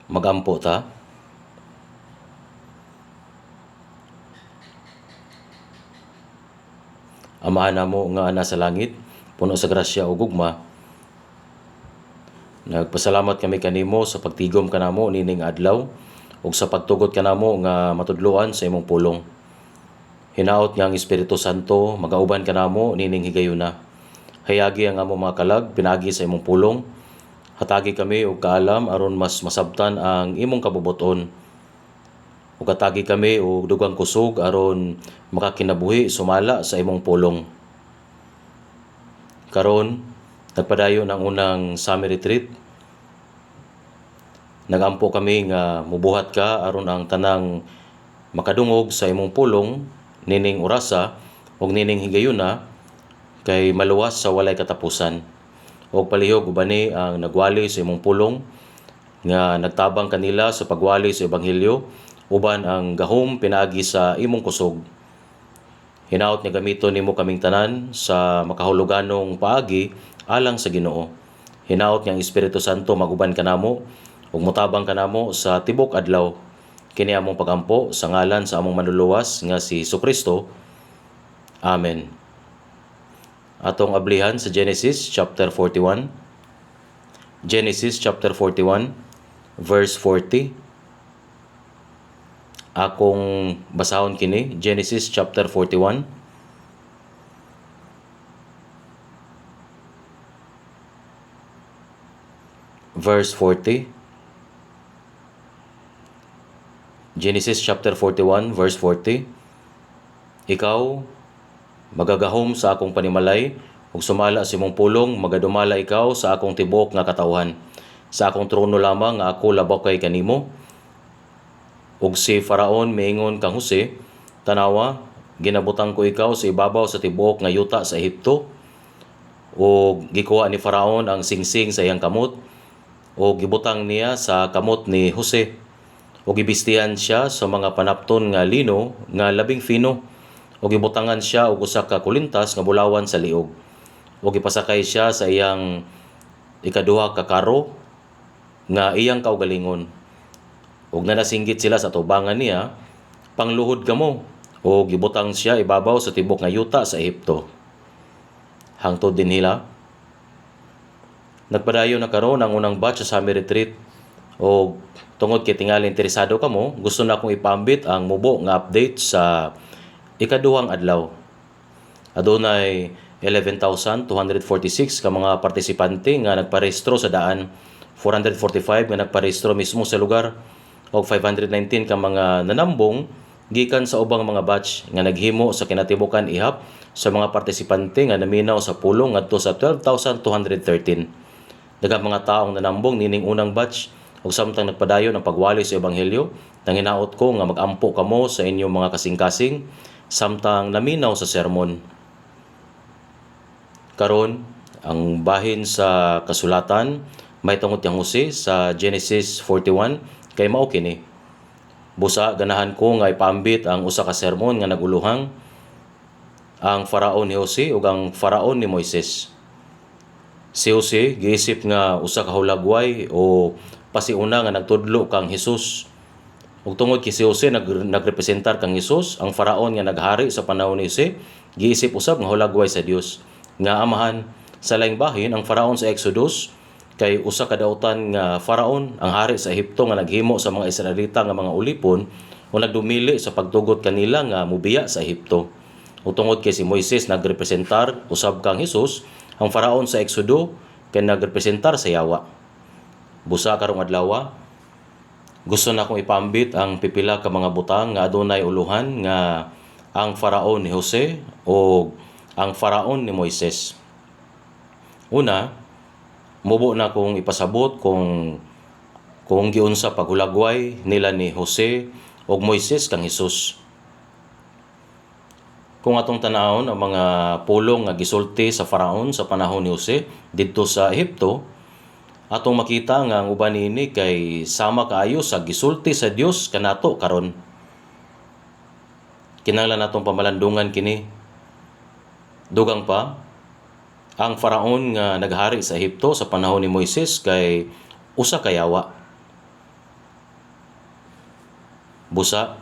Magampo ta. Amahan namo nga ana sa langit, puno sa grasya ug gugma. Nagpasalamat kami kanimo sa pagtigom kanamo nining adlaw ug sa pagtugot kanamo nga matudloan sa imong pulong. Hinaot nga ang Espiritu Santo magauban kanamo nining higayuna. Hayagi ang among mga kalag pinagi sa imong pulong. Hatagi kami og kaalam aron mas masabtan ang imong kabubuton. Ug hatagi kami og dugang kusog aron makakinabuhi sumala sa imong pulong. Karon nagpadayon ang unang summer retreat. Nagampo kami nga mubuhat ka aron ang tanang makadungog sa imong pulong nining orasa ug nining higayuna kay maluwas sa walay katapusan. Og palihog ubani ang nagwali sa imong pulong nga nagtabang kanila sa pagwali sa ebanghelyo uban ang gahom pinaagi sa imong kusog. Hinaot nga gamiton nimo kaming tanan sa makahuluganong paagi alang sa Ginoo. Hinaot nga ang Espiritu Santo maguban kanamo ug motabang kanamo sa tibok adlaw. Kini among pagampo sa ngalan sa among manluluwas nga si Jesucristo. Amen. Atong ablihan sa Genesis chapter 41. Genesis chapter 41 verse 40. Akong basahon kini, Genesis chapter 41 verse 40. Genesis chapter 41 verse 40. Ikaw magagahom sa akong panimalay ug sumala sa imong pulong magadumala ikaw sa akong tibok nga katawhan. Sa akong trono lamang nga ako labaw kay kanimo. Ug si Faraon miingon kang Jose, tanawa, ginabutang ko ikaw sa ibabaw sa tibok nga yuta sa Ehipto. Ug gikuha ni Faraon ang singsing sa iyang kamot ug gibutang niya sa kamot ni Jose. Ug gibistihan siya sa mga panapton nga lino nga labing fino. Ug gibutangan siya og usa ka kulintas nga bulawan sa liog. Ug gipasakay siya sa iyang ikaduha ka karo nga iyang kaugalingon. Ug nanasinggit sila sa tubangan niya, pangluhod kamo. Ug gibutang siya ibabaw sa tibok nga yuta sa Ehipto. Hangtod din nila. Nagpadayon na karon ang unang batch sa summer retreat. O tungod kay tingali interesado kamo, gusto na akong ipambit ang mubo nga update sa ikaduhang adlaw. Adunay 11,246 ka mga partisipante nga nagparehistro sa daan. 445 nga nagparehistro mismo sa lugar o 519 ka mga nanambong gikan sa ubang mga batch nga naghimo sa kinatibukan ihap sa mga partisipante nga naminaw sa pulong ngadto sa 12,213. Daghang mga taong nanambong nining unang batch ug samtang nagpadayon ang pagwali sa ebanghelyo, nanginaot ko nga magampo kamo sa inyong mga kasing-kasing samtang naminaw sa sermon. Karon ang bahin sa kasulatan may tungod yang Jose sa Genesis 41 kay mao kini. Busa ganahan ko nga ipambit ang usa ka sermon nga naguluhang ang Faraon ni Jose ug ang Faraon ni Moises. Si Jose giisip nga usa ka hulagway o pasiuna nga nagtudlo kang Hesus. Ug tungod kay si Jose nagrepresentar kang Hesus, ang Faraon nga naghari sa panahon ni Jose giisip usab nga hulagway sa Dios. Nga amahan sa laing bahin ang Faraon sa Exodus kay usa ka dautan nga Faraon ang hari sa Ehipto nga naghimo sa mga Israelita nga mga ulipon o nagdumili sa pagtugot kanila nga mubiya sa Ehipto. Ug tungod kay si Moises nagrepresentar usab kang Hesus, ang Faraon sa Exodo kay nagrepresentar sa Yawa. Busa karong adlaw gusto na akong ipambit ang pipila ka mga butang nga adunay uluhan nga ang Faraon ni Jose o ang Faraon ni Moises. Una, mubo na kong ipasabot kung giunsa paghulagway nila ni Jose ug Moises kang Hesus. Kung atong tanawon ang mga pulong nga gisulti sa Faraon sa panahon ni Jose didto sa Ehipto, atong makita nga ang uban niini kay sama kaayo sa gisulti sa Dios kanato karon. Kinahanglan natong pamalandungan kini. Dugang pa, ang Faraon nga naghari sa Ehipto sa panahon ni Moises kay usa ka yawa. Busa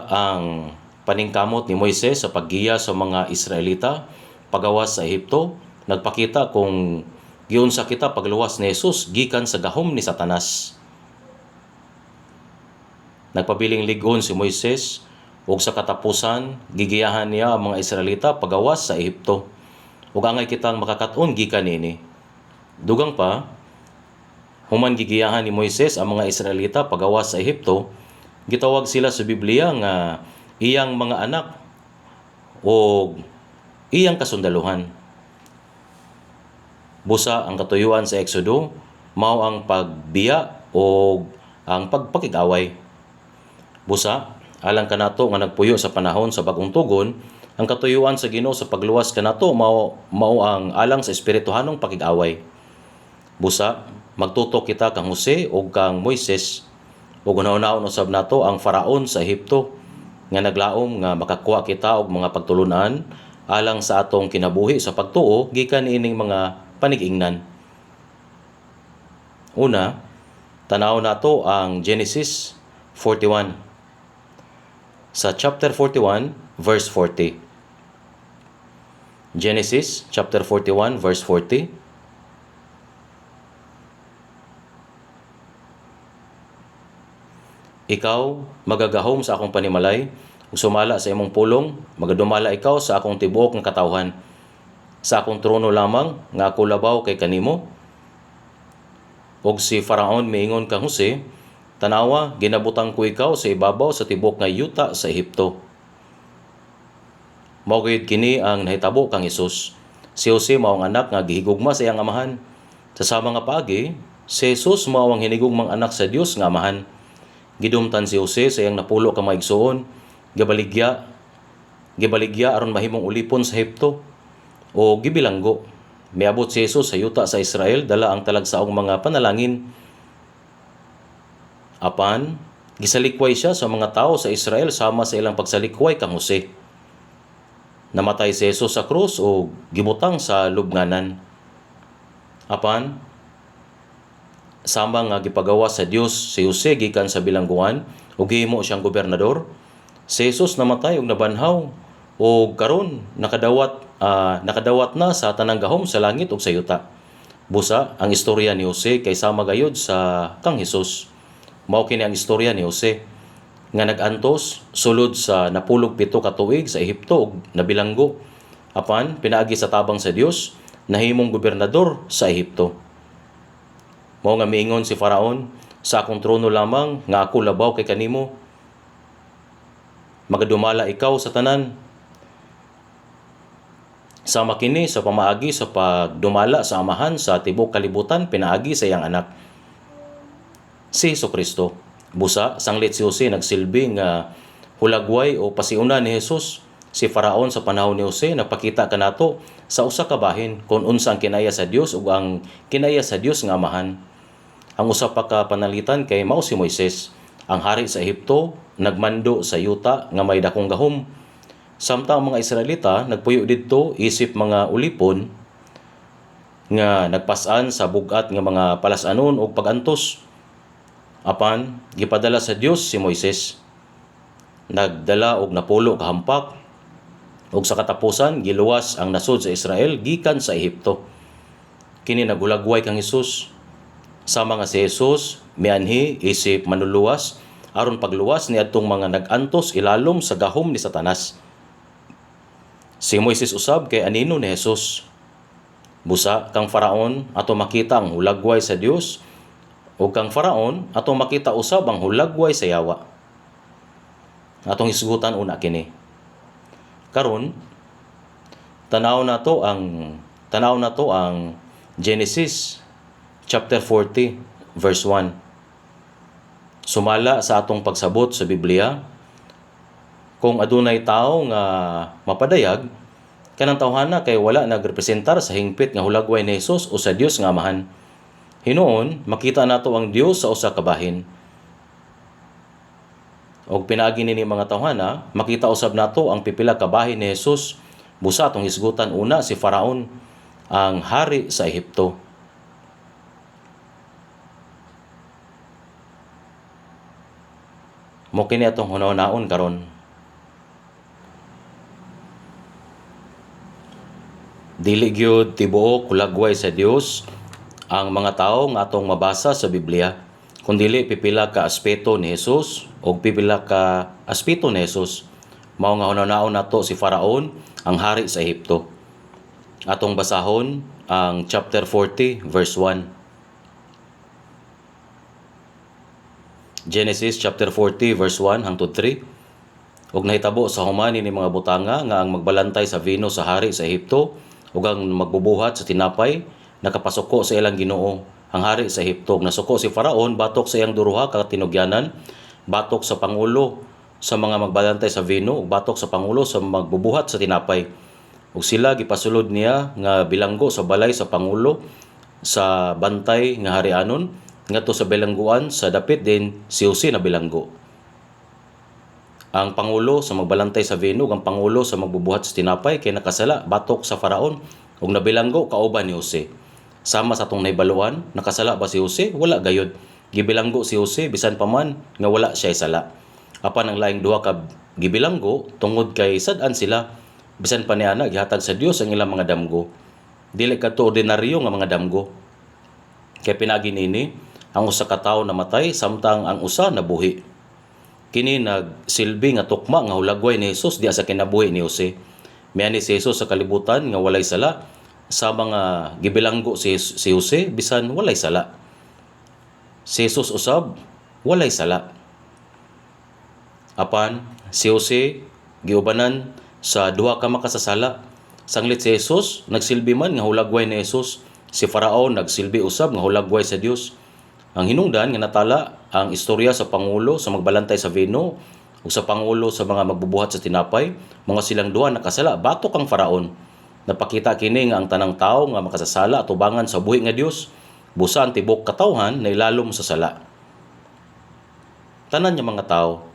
ang paningkamot ni Moises sa paggiya sa mga Israelita pagawas sa Ehipto, nagpakita kung giunsa kita pagluwas ni Jesus gikan sa gahom ni Satanas. Nagpabiling ligon si Moises ug sa katapusan gigiyahan niya ang mga Israelita pagawas sa Ehipto. Ug angay kitang makakaton gikan nini. Dugang pa, human gigiyahan ni Moises ang mga Israelita pagawas sa Ehipto, gitawag sila sa Biblia nga iyang mga anak o iyang kasundaluhan. Busa ang katuyuan sa Exodo mao ang pagbiya o ang pagpakig-away. Busa alang kanato nga nagpuyo sa panahon sa bag-ong tugon, ang katuyuan sa Ginoo sa pagluwas kanato mao ang alang sa espirituhanong pakig-away. Busa magtuto kita kang Jose o kang Moises, ug unahon usab nato ang Faraon sa Ehipto nga naglaom nga makakuha kita og mga pagtulunan alang sa atong kinabuhi sa pagtuo gikan niining mga panig-ingnan. Una, tanaw nato ang Genesis 41. Sa chapter 41 verse 40. Genesis chapter 41 verse 40. Ikaw magagahom sa akong panimalay, ug sumala sa imong pulong, magadumala ikaw sa akong tibuok nga katawhan. Sa akong trono lamang nga ako labaw kay kanimo. Og si Faraon miingon kang Jose, tanawa, ginabutang ko ikaw sa ibabaw sa tibuok nga yuta sa Ehipto. Mao gayud kini ang nahitabo kang Hesus. Si Jose mao ang anak nga gihigugma sa iyang amahan. Sa sama nga paagi, si Jesus mao ang hinigugmang anak sa Dios nga amahan. Gidumtan si Jose sa iyang napulo ka mga igsoon, gibaligya aron mahimong ulipon sa Ehipto o gibilanggo. Miabot si Jesus sa yuta sa Israel dala ang talagsaong mga panalangin. Apan gisalikway siya sa mga tao sa Israel sama sa ilang pagsalikway kang Jose. Namatay si Jesus sa krus o gibutang sa lubnganan. Apan sama nga gipagawa sa Dios si Jose gikan sa bilangguan ug gihimo siyang gobernador. Si Jesus namatay ug nabanhaw ug karon nakadawat na sa tanang gahom sa langit ug sa yuta. Busa ang istorya ni Jose kay sama gayud sa kang Hesus. Mao kini ang istorya ni Jose nga nag-antos sulod sa napulog 7 ka tuig sa Ehipto ug nabilanggo. Apan pinaagi sa tabang sa Dios, nahimong gobernador sa Ehipto. Mao nga miingon si Faraon, sa akong trono lamang nga ako labaw kay kanimo. Magadumala ikaw sa tanan. Sama kini sa pamaagi sa pagdumala sa amahan sa tibuok kalibutan pinaagi sa iyang anak, si Jesucristo. Busa sanglit si Jose nagsilbi nga hulagway o pasiuna ni Jesus. Si Faraon sa panahon ni Jose nagpakita kanato sa usa ka bahin kung unsa ang kinaya sa Dios ug ang kinaya sa Dios nga amahan. Ang usa pa ka panalitan kay mao si Moises, ang hari sa Ehipto, nagmando sa yuta nga may dakong gahom. Samtang mga Israelita nagpuyo didto isip mga ulipon nga nagpas-an sa bugat nga mga palasanon ug pagantos. Apan gipadala sa Dios si Moises. Nagdala og napulo ka hampak ug sa katapusan giluwas ang nasod sa Israel gikan sa Ehipto. Kini nagulagway kang Hesus. Sama nga si Jesus mianhi isip manuluwas aron pagluwas niadtong mga nag-antos ilalom sa gahom ni Satanas. Si Moises usab kay anino ni Jesus. Busa kang Faraon ato makita ang hulagway sa Dios ug kang Faraon ato makita usab ang hulagway sa yawa. Atong hisgutan una kini. Karon tanaw nato ang Genesis chapter 40 verse 1. Sumala sa atong pagsabot sa Biblia, kung adunay tawo nga mapadayag, kanang tawhana kay wala nagrepresentar sa hingpit nga hulagway ni Jesus o sa Dios nga amahan. Hinuon makita nato ang Dios sa usa ka bahin. Og pinaagi nini mga tawhana, makita usab nato ang pipila ka bahin ni Jesus. Busa atong hisgutan una si Faraon, ang hari sa Ehipto. Mo kini atong hunaw-naon karon. Dili gyud tibuok kulagway sa Dios ang mga tawo nga atong mabasa sa Biblia, kundili pipila ka aspeto ni Jesus o pipila ka aspeto ni Jesus. Mao nga hunaw-naon nato si Faraon, ang hari sa Ehipto. Atong basahon ang chapter 40 verse 1. Genesis chapter 40 verse 1 hangtod 3. Og nahitabo sa human ni mga butanga nga ang magbalantay sa vino sa hari sa Ehipto ug ang magbubuhat sa tinapay nakapasuko sa ilang Ginoo ang hari sa Ehipto. Nasuko si Faraon batok sa iyang duruha ka tinugyanan, batok sa pangulo sa mga magbalantay sa vino ug batok sa pangulo sa magbubuhat sa tinapay. Ug sila gipasulod niya nga bilanggo sa balay sa pangulo sa bantay nga harianon ngadto sa bilangguan sa dapit din si Jose na bilanggo. Ang pangulo sa magbalantay sa vino ug ang pangulo sa magbubuhat sa tinapay kay nakasala batok sa Faraon ug nabilanggo kauban ni Jose. Sama sa atong nahibaluan, nakasala ba si Jose? Wala gayud. Gibilanggo si Jose bisan pa man nga wala siya sala. Apan ang laing duha ka gibilanggo tungod kay sad-an sila bisan pa niana gihatag sa Dios ang ilang mga damgo. Dili kadto ordinaryo nga mga damgo. Kay pinagi niini ang usa ka tawo namatay samtang ang usa nabuhi. Kini nagsilbi nga tukma nga hulagway ni Jesus diya sa kinabuhi ni Jose. Miani si Jesus sa kalibutan nga walay sala sa mga gibilanggo si Jose bisan walay sala. Si Jesus usab walay sala. Apan si Jose giubanan sa duha ka makasasala. Sanglit si Jesus nagsilbi man nga hulagway ni Jesus. Si Faraon nagsilbi usab nga hulagway sa Dios. Ang hinungdan nga natala ang istorya sa pangulo sa magbalantay sa vino ug sa pangulo sa mga magbubuhat sa tinapay, mga silang duha nakasala batok ang Faraon. Napakita kini nga ang tanang tawo nga makasasala atubangan sa buhi nga Dios, busa ang tibok katawhan na ilalom sa sala. Tanan nga mga tawo,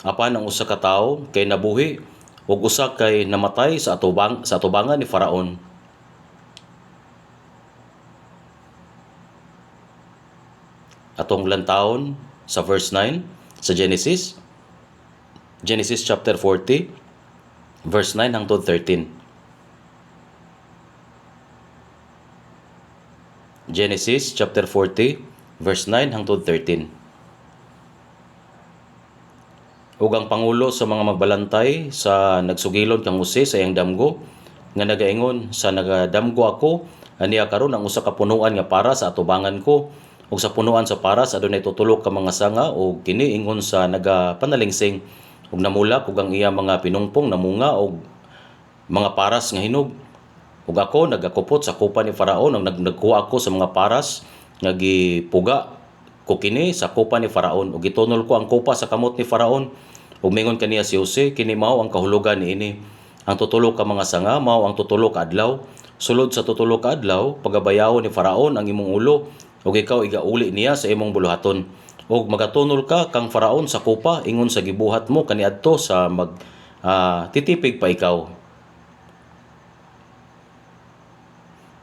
apan ang usa ka tawo kay nabuhi ug usa kay namatay sa atubangan ni Faraon. Atong lantawon sa verse 9 sa Genesis chapter 40 verse 9 hangtod 13. Genesis chapter 40 verse 9 hangtod 13. Ug ang pangulo sa mga magbalantay sa nagsugilon kang Jose sa iyang damgo nga nagaingon sa nagadamgo ako aniya karon ang usa ka punuan nga para sa atubangan ko ug sa punuan sa paras adunay tutulok ka mga sanga ug kini ingon sa nagapanalingsing ug namulak ug ang iya mga pinungpong namunga og mga paras nga hinog. Ug ako nagakupot sa kupa ni Faraon ug nagkuha ako sa mga paras nga gipuga ko kini sa kupa ni Faraon ug gitunol ko ang kupa sa kamot ni Faraon ug mingon kaniya si Jose kini mao ang kahulugan niini. Ang tutulok ka mga sanga mao ang tutulok ka adlaw. Sulod sa tutulok ka adlaw pagabayawon ni Faraon ang imong ulo ug ikaw igauli niya sa imong buluhaton ug magatunol ka kang Faraon sa kupa ingon sa gibuhat mo kaniadto sa titipig pa ikaw.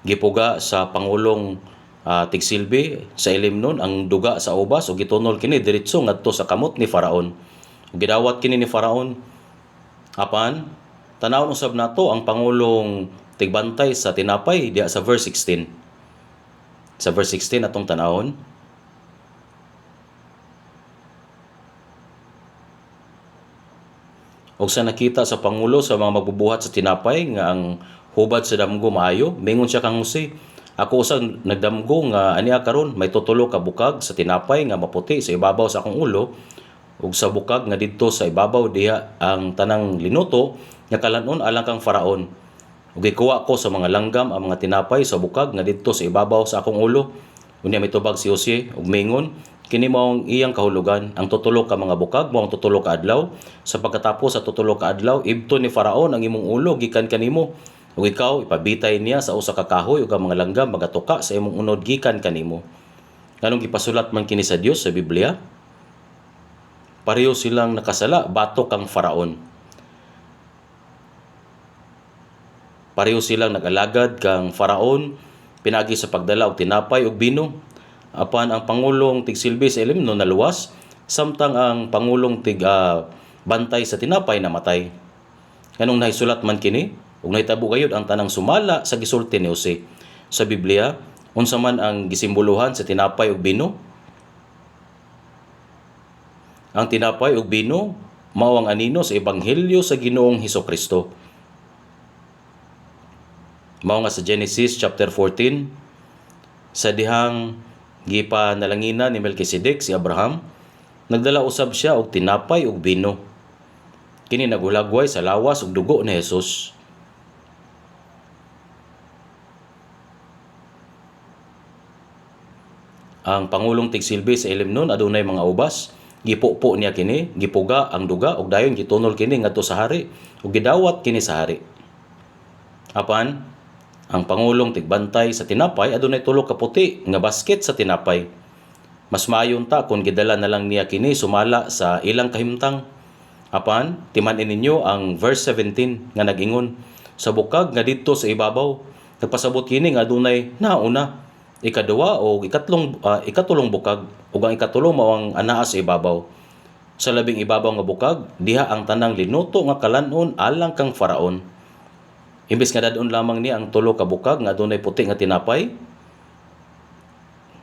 Gipuga sa pangulong tigsilbi sa ilim nun ang duga sa ubas ug gitunol kini diretso ngadto sa kamot ni Faraon ug gidawat kini ni Faraon. Apan tanawon usab nato ang pangulong tigbantay sa tinapay diya sa verse 16. Sa verse 16 atong tanawon. Og sa nakita sa pangulo sa mga magbubuhat sa tinapay nga ang hubad sa damgo maayo, mingon siya kang Jose, ako usab nagdamgo nga aniya karon may tutulo ka bukag sa tinapay nga maputi sa ibabaw sa akong ulo ug sa bukag nga didto sa ibabaw diha ang tanang linuto nga kalanon alang kang Faraon. Ug gikuha ko sa mga langgam ang mga tinapay sa bukag nga didto sa ibabaw sa akong ulo. Unya mitubag si Jose ug mingon, kini mao ang iyang kahulugan, ang tutulo ka mga bukag mao ang tutulo ka adlaw. Sa pagkatapos sa tutulo ka adlaw, ibton ni Faraon ang imong ulo gikan kanimo. Ug ikaw ipabitay niya sa usa ka kahoy ug ang mga langgam magatuka sa imong unod gikan kanimo. Nganong gipasulat man kini sa Dios sa Biblia? Pareho silang nakasala batok kang Faraon. Pareho silang nag-alagad kang Faraon pinagi sa pagdala og tinapay ug bino. Apan ang pangulong tigsilbi sa ilimnon naluwas Samtang ang pangulong bantay sa tinapay namatay. Kanong nahisulat man kini, ug nahitabo gayud ang tanang sumala sa gisulti ni Jose. Sa Biblia, unsa man ang gisimbolohan sa tinapay ug bino? Ang tinapay ug bino mao ang anino sa ebanghelyo sa Ginoong Hesukristo. Mao nga sa Genesis chapter 14, sa dihang gipanalangina ni Melchizedek si Abraham, nagdala usab siya og tinapay ug bino. Kini naghulagway sa lawas ug dugo ni Jesus. Ang pangulong tigsilbi sa ilim nun adunay mga ubas, gipupo niya kini, gipuga ang duga ug dayon gitunol kini ngadto sa hari ug gidawat kini sa hari. Apan ang pangulong tigbantay sa tinapay adunay tulo ka puti nga basket sa tinapay. Mas maayon ta kung gidala na lang niya kini sumala sa ilang kahimtang. Apan timan-in ninyo ang verse 17 nga nag-ingon, sa bukag nga didto sa ibabaw nagpasabot kini nga adunay nauna, ikaduha o ikatulong bukag ug ang ikatulo mao ang anaa sa ibabaw. Sa labing ibabaw nga bukag diha ang tanang linuto nga kalan-on alang kang Faraon. Imbes nga dadon lamang ni ang tulo ka bukag nga adunay puti nga tinapay,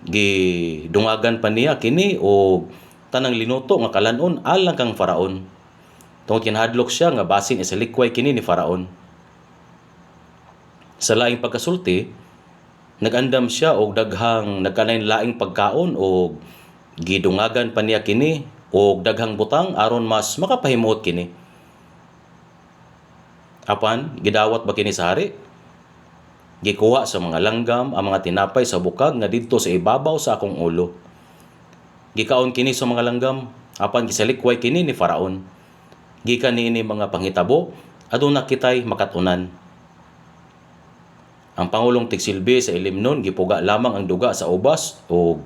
gidungagan pa niya kini o tanang linuto nga kalan-on alang kang Faraon. Tungod kinahadlok siya nga basin isalikway kini ni Faraon. Sa laing pagkasulti, nagandam siya og daghang nagkalain-laing pagkaon o gidungagan pa niya kini og daghang butang aron mas makapahimuot kini. Apan gidawat ba kini sa hari? Gikuha sa mga langgam ang mga tinapay sa bukag nga didto sa ibabaw sa akong ulo. Gikaon kini sa mga langgam, apan gisalikway kini ni Faraon. Gikan niini mga panghitabo aduna kitay makatunan. Ang pangulong tigsilbi sa ilim nun gipuga lamang ang duga sa ubas o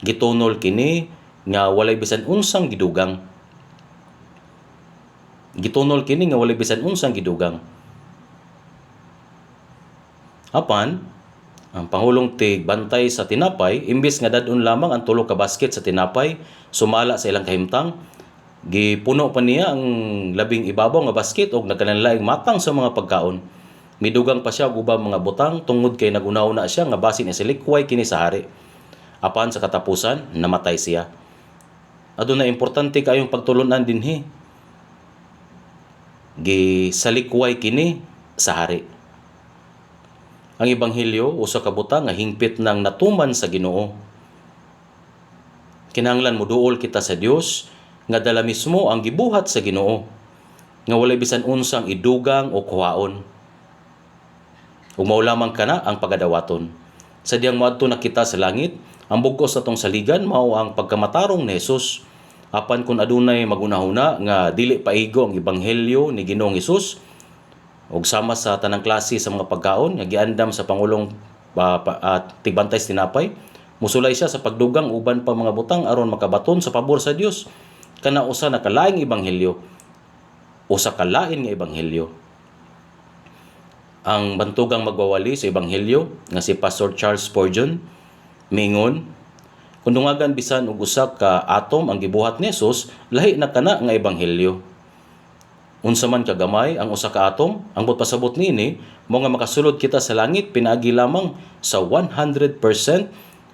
gitunol kini nga walay bisan unsang gidugang. Gitunol kini nga walay bisan unsang gidugang. Apan ang pangulong tigbantay sa tinapay, imbis nga dadon lamang ang tulo ka basket sa tinapay sumala sa ilang kahimtang, gipuno pa niya ang labing ibabaw nga basket og nagkanalaing matang sa mga pagkaon. Midugang pa siya og ubang mga butang tungod kay nagunaw-una siya nga basin isilikway kini sa hari. Apan sa katapusan namatay siya. Aduna importante kayong pagtulunan dinhi. Gisalikway kini sa hari. Ang ebanghelyo usa ka butang nga hingpit nang natuman sa Ginoo. Kinahanglan moduol kita sa Dios nga dala mismo ang gibuhat sa Ginoo, nga walay bisan unsang idugang o kuhaon. Ug mao lamang kana ang pagadawaton. Sa diyang moadto na kita sa langit, ang bugos natong saligan mao ang pagkamatarong ni Jesus. Apan kung adunay magunahuna nga dili paigo ang ebanghelyo ni Ginoong Hesus ug sama sa tanang klase sa mga pagkaon nga giandam sa pangulong tigbantay sa tinapay, musulay siya sa pagdugang uban pa mga butang aron makabaton sa pabor sa Dios. Kana usa na kalaing ebanghelyo, usa ka lain nga ebanghelyo. Ang bantugang magwawali sa ebanghelyo nga si Pastor Charles Spurgeon mingon, kung dungagan bisan og usa ka atom ang gibuhat ni Jesus, lahi na kana nga ebanghelyo. Unsa man kagamay ang usa ka atom, ang pasabot niini mo nga makasulod kita sa langit pinaagi lamang sa 100%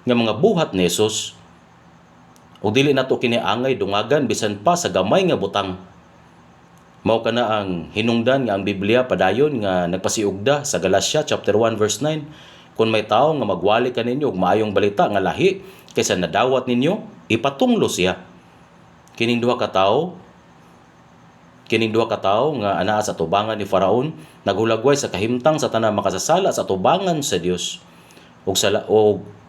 nga mga buhat ni Jesus. O dili nato kini angay dungagan bisan pa sa gamay nga butang. Mao kana ang hinungdan nga ang Biblia padayon nga nagpasiugda sa Galatia chapter 1 verse 9, kung may tawo nga magwali kaninyo og maayong balita nga lahi kaysa nadawat ninyo, ipatunglo siya. Kining duha ka tawo nga anaa sa tubangan ni Faraon naghulagway sa kahimtang sa tanang makasasala sa tubangan sa Dios. Ug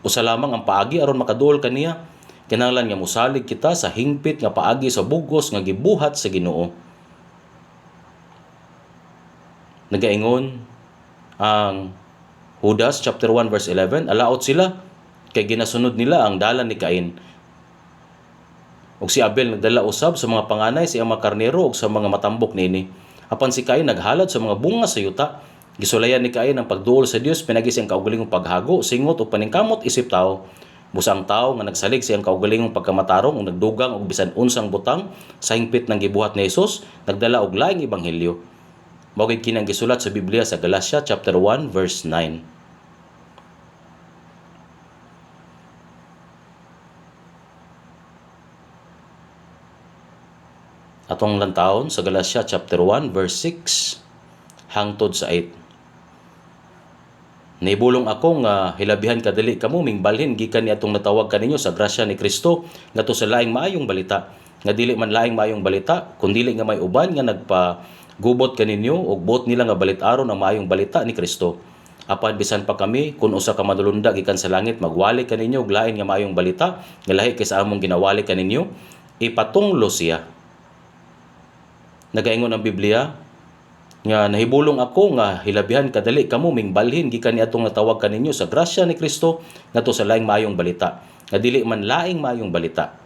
usa lamang ang paagi aron makaduol kaniya, kinahanglan nga mosalig kita sa hingpit nga paagi sa bugos nga gibuhat sa Ginoo. Nagaingon ang Judas chapter 1 verse 11, alaot sila kay ginasunod nila ang dalan ni Cain. Ug si Abel nagdala usab sa mga panganay sa iyang mga karnero ug sa mga matambok niini. Apan si Cain naghalad sa mga bunga sa yuta. Gisulayan ni Cain ang pagduol sa Dios pinagi siyang kaugalingong paghago, singot ug paningkamot isip tao. Busa ang tao nga nagsalig siyang kaugalingong pagkamatarong ug nagdugang og bisan unsang butang sa hingpit ng gibuhat ni Hesus, nagdala og laing ebanghelyo. Mao gid kini ang gisulat sa Biblia sa Galatia chapter 1 verse 9. Atong lantawon sa Galatia chapter 1 verse 6 hangtod sa 8. Nahibulong ako nga hilabihan kadali kamo mingbalhin gikan ni atong natawag kaninyo sa grasya ni Kristo ngadto sa laing maayong balita, nga dili man laing maayong balita kundi nga may uban nga nagpagubot kaninyo og buot nila nga balit-aron ang maayong balita ni Kristo. Apan bisan pa kami kun usa ka madulunda gikan sa langit magwali kaninyo og lain nga maayong balita nga lahi kay sa among ginawali kaninyo, ipatunglo siya. Nagaingon ang Biblia nga nahibulong ako nga hilabihan kadali kamo mingbalhin gikan ni atong natawag kaninyo sa grasya ni Kristo ngadto sa laing maayong balita, nga dili man laing maayong balita.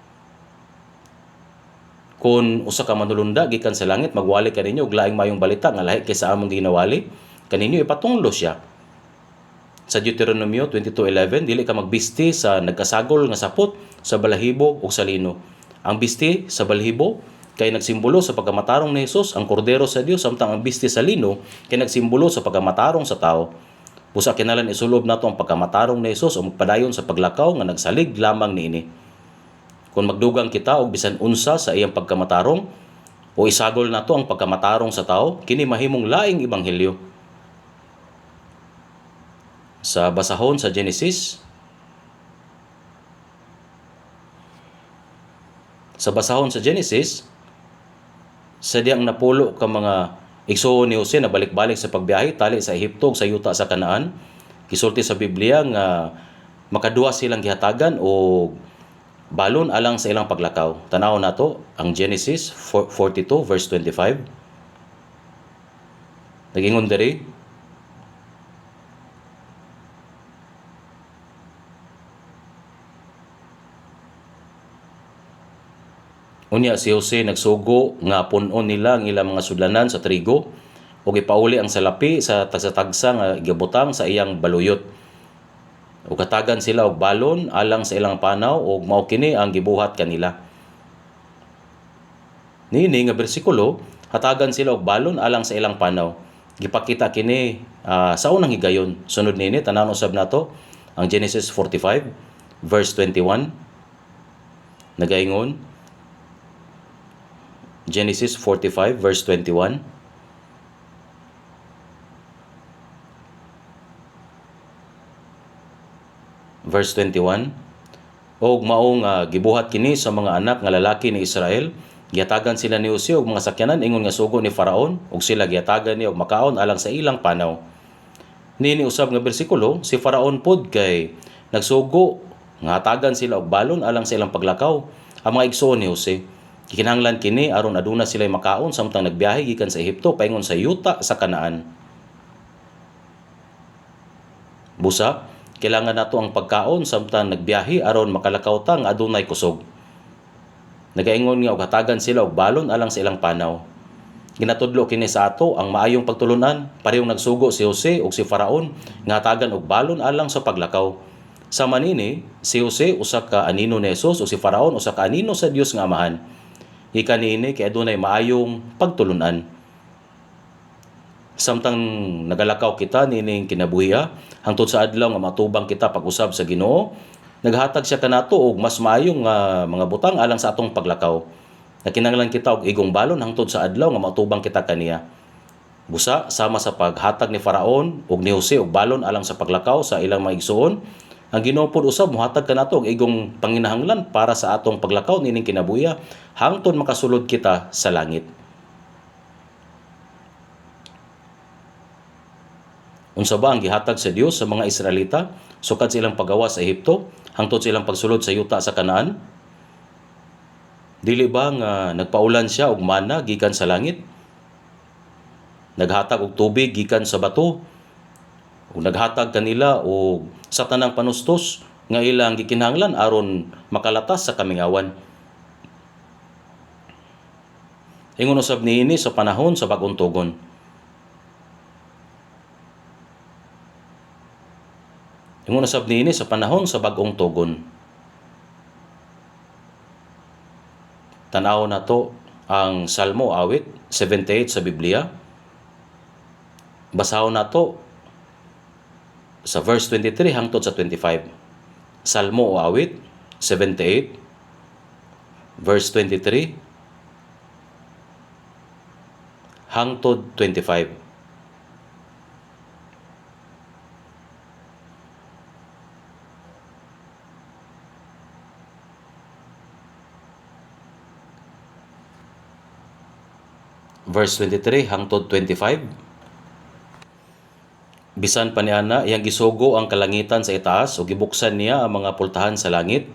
Kung usa ka manulunda gikan sa langit magwali kaninyo og laing maayong balita nga lahi kay sa among ginawali kaninyo, ipatunglo siya. Sa Deuteronomio 22:11, dili ka magbisti sa nagkasagol nga sapot, sa balahibo ug sa lino. Ang bisti sa balahibo kay nagsimbolo sa pagkamatarong ni Hesus, ang kordero sa Dios, samtang ang bisti sa lino kay nagsimbolo sa pagkamatarong sa tao. Busa kinahanglan isulob nato ang pagkamatarong ni Hesus o magpadayon sa paglakaw nga nagsalig lamang niini. Kung magdugang kita og bisan unsa sa iyang pagkamatarong o isagol nato ang pagkamatarong sa tao, kini mahimong laing ebanghelyo. Sa basahon sa Genesis, sa diyang napulo ka mga igsoon ni Jose na balik-balik sa pagbiyahe tali sa Ehipto sa yuta sa Kanaan, gisulti sa Biblia nga makaduha silang gihatagan o balon alang sa ilang paglakaw. Tanaw nato ang Genesis 42 verse 25. Nagingon diri, unya si Jose nagsugo nga punon nila ang ilang mga sudlanan sa trigo ug ipauli ang salapi sa tagsa-tagsa nga gibutang sa iyang baluyot. Ug katagan sila og balon alang sa ilang panaw ug mao kini ang gibuhat kanila. Nini nga bersikulo, hatagan sila og balon alang sa ilang panaw. Gipakita kini sa unang higayon. Sunod nini tanan usab nato ang Genesis 45 verse 21. Nagaingon Genesis 45 verse 21. Verse 21. Og maong gibuhat kini sa mga anak nga lalaki ni Israel, gihatagan sila ni Jose og mga sakyanan ingon nga sugo ni Faraon ug sila gihatagan ni og makaon alang sa ilang panaw. Nini usab nga bersikulo, si Faraon pod kay nagsugo nga hatagan sila og balon alang sa ilang paglakaw ang mga igsoon ni Jose. Gikinahanglan kini aron aduna sila makaon samtang nagbiyahe gikan sa Ehipto paingon sa yuta sa Kanaan. Busa, kailangan nato ang pagkaon samtang nagbiyahe aron makalakaw ta nga adunay kusog. Nagaingon nga og hatagan sila og balon alang sa ilang panaw. Ginatudlo kini sa ato ang maayong pagtulunan, parehong nagsugo si Jose ug si Faraon nga hatagan og balon alang sa paglakaw. Sa manini, si Jose usa ka anino ni Hesus ug si Faraon usa ka anino sa Dios nga Amahan. Ika niini kay adunay maayong pagtulunan. Samtang nagalakaw kita nining kinabuhiya, hangtod sa adlaw nga matubang kita pag-usab sa Ginoo, naghatag siya kanato og mas maayong mga butang alang sa atong paglakaw. Nakinahanglan kita og igong balon hangtod sa adlaw nga matubang kita kaniya. Busa sama sa paghatag ni Faraon ug ni Jose og balon alang sa paglakaw sa ilang mga igsoon, ang Ginoo pod usab mohatag kanato og igong panginahanglan para sa atong paglakaw nining kinabuhiya hangtod makasulod kita sa langit. Unsa ba ang gihatag sa Dios sa mga Israelita sukad sa ilang pagawas sa Ehipto hangtod sa ilang pagsulod sa yuta sa Kanaan? Dili ba nga nagpaulan siya og mana gikan sa langit? Naghatag og tubig gikan sa bato? O naghatag kanila og sa tanang panustos nga ilang gikinahanglan aron makalatas sa kamingawan? Ingon usab niini sa panahon sa bag-ong tugon. Ingon usab niini sa panahon sa bag-ong tugon. Tanaw na to ang Salmo awit 78 sa Biblia. Basahon na to sa verse 23 hangtod sa 25. Salmo o awit 78 verse 23 hangtod 25. Verse 23 hangtod 25. Bisan pa niana iyang gisugo ang kalangitan sa itaas ug gibuksan niya ang mga pultahan sa langit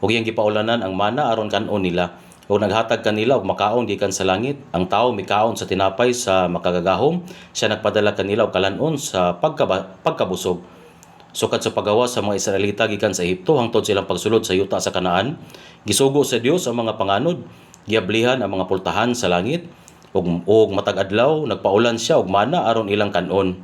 ug iyang gipaulanan ang mana aron kanon nila ug naghatag kanila og makaon gikan sa langit. Ang tawo mikaon sa tinapay sa makagagahom, siya nagpadala kanila og kalanon sa pagkabusog. Sukat sa pagawas sa mga Israelita gikan sa Ehipto hangtod silang pagsulod sa yuta sa Kanaan, gisugo sa Dios ang mga panganod, giablihan ang mga pultahan sa langit ug matag adlaw nagpaulan siya og mana aron ilang kanon.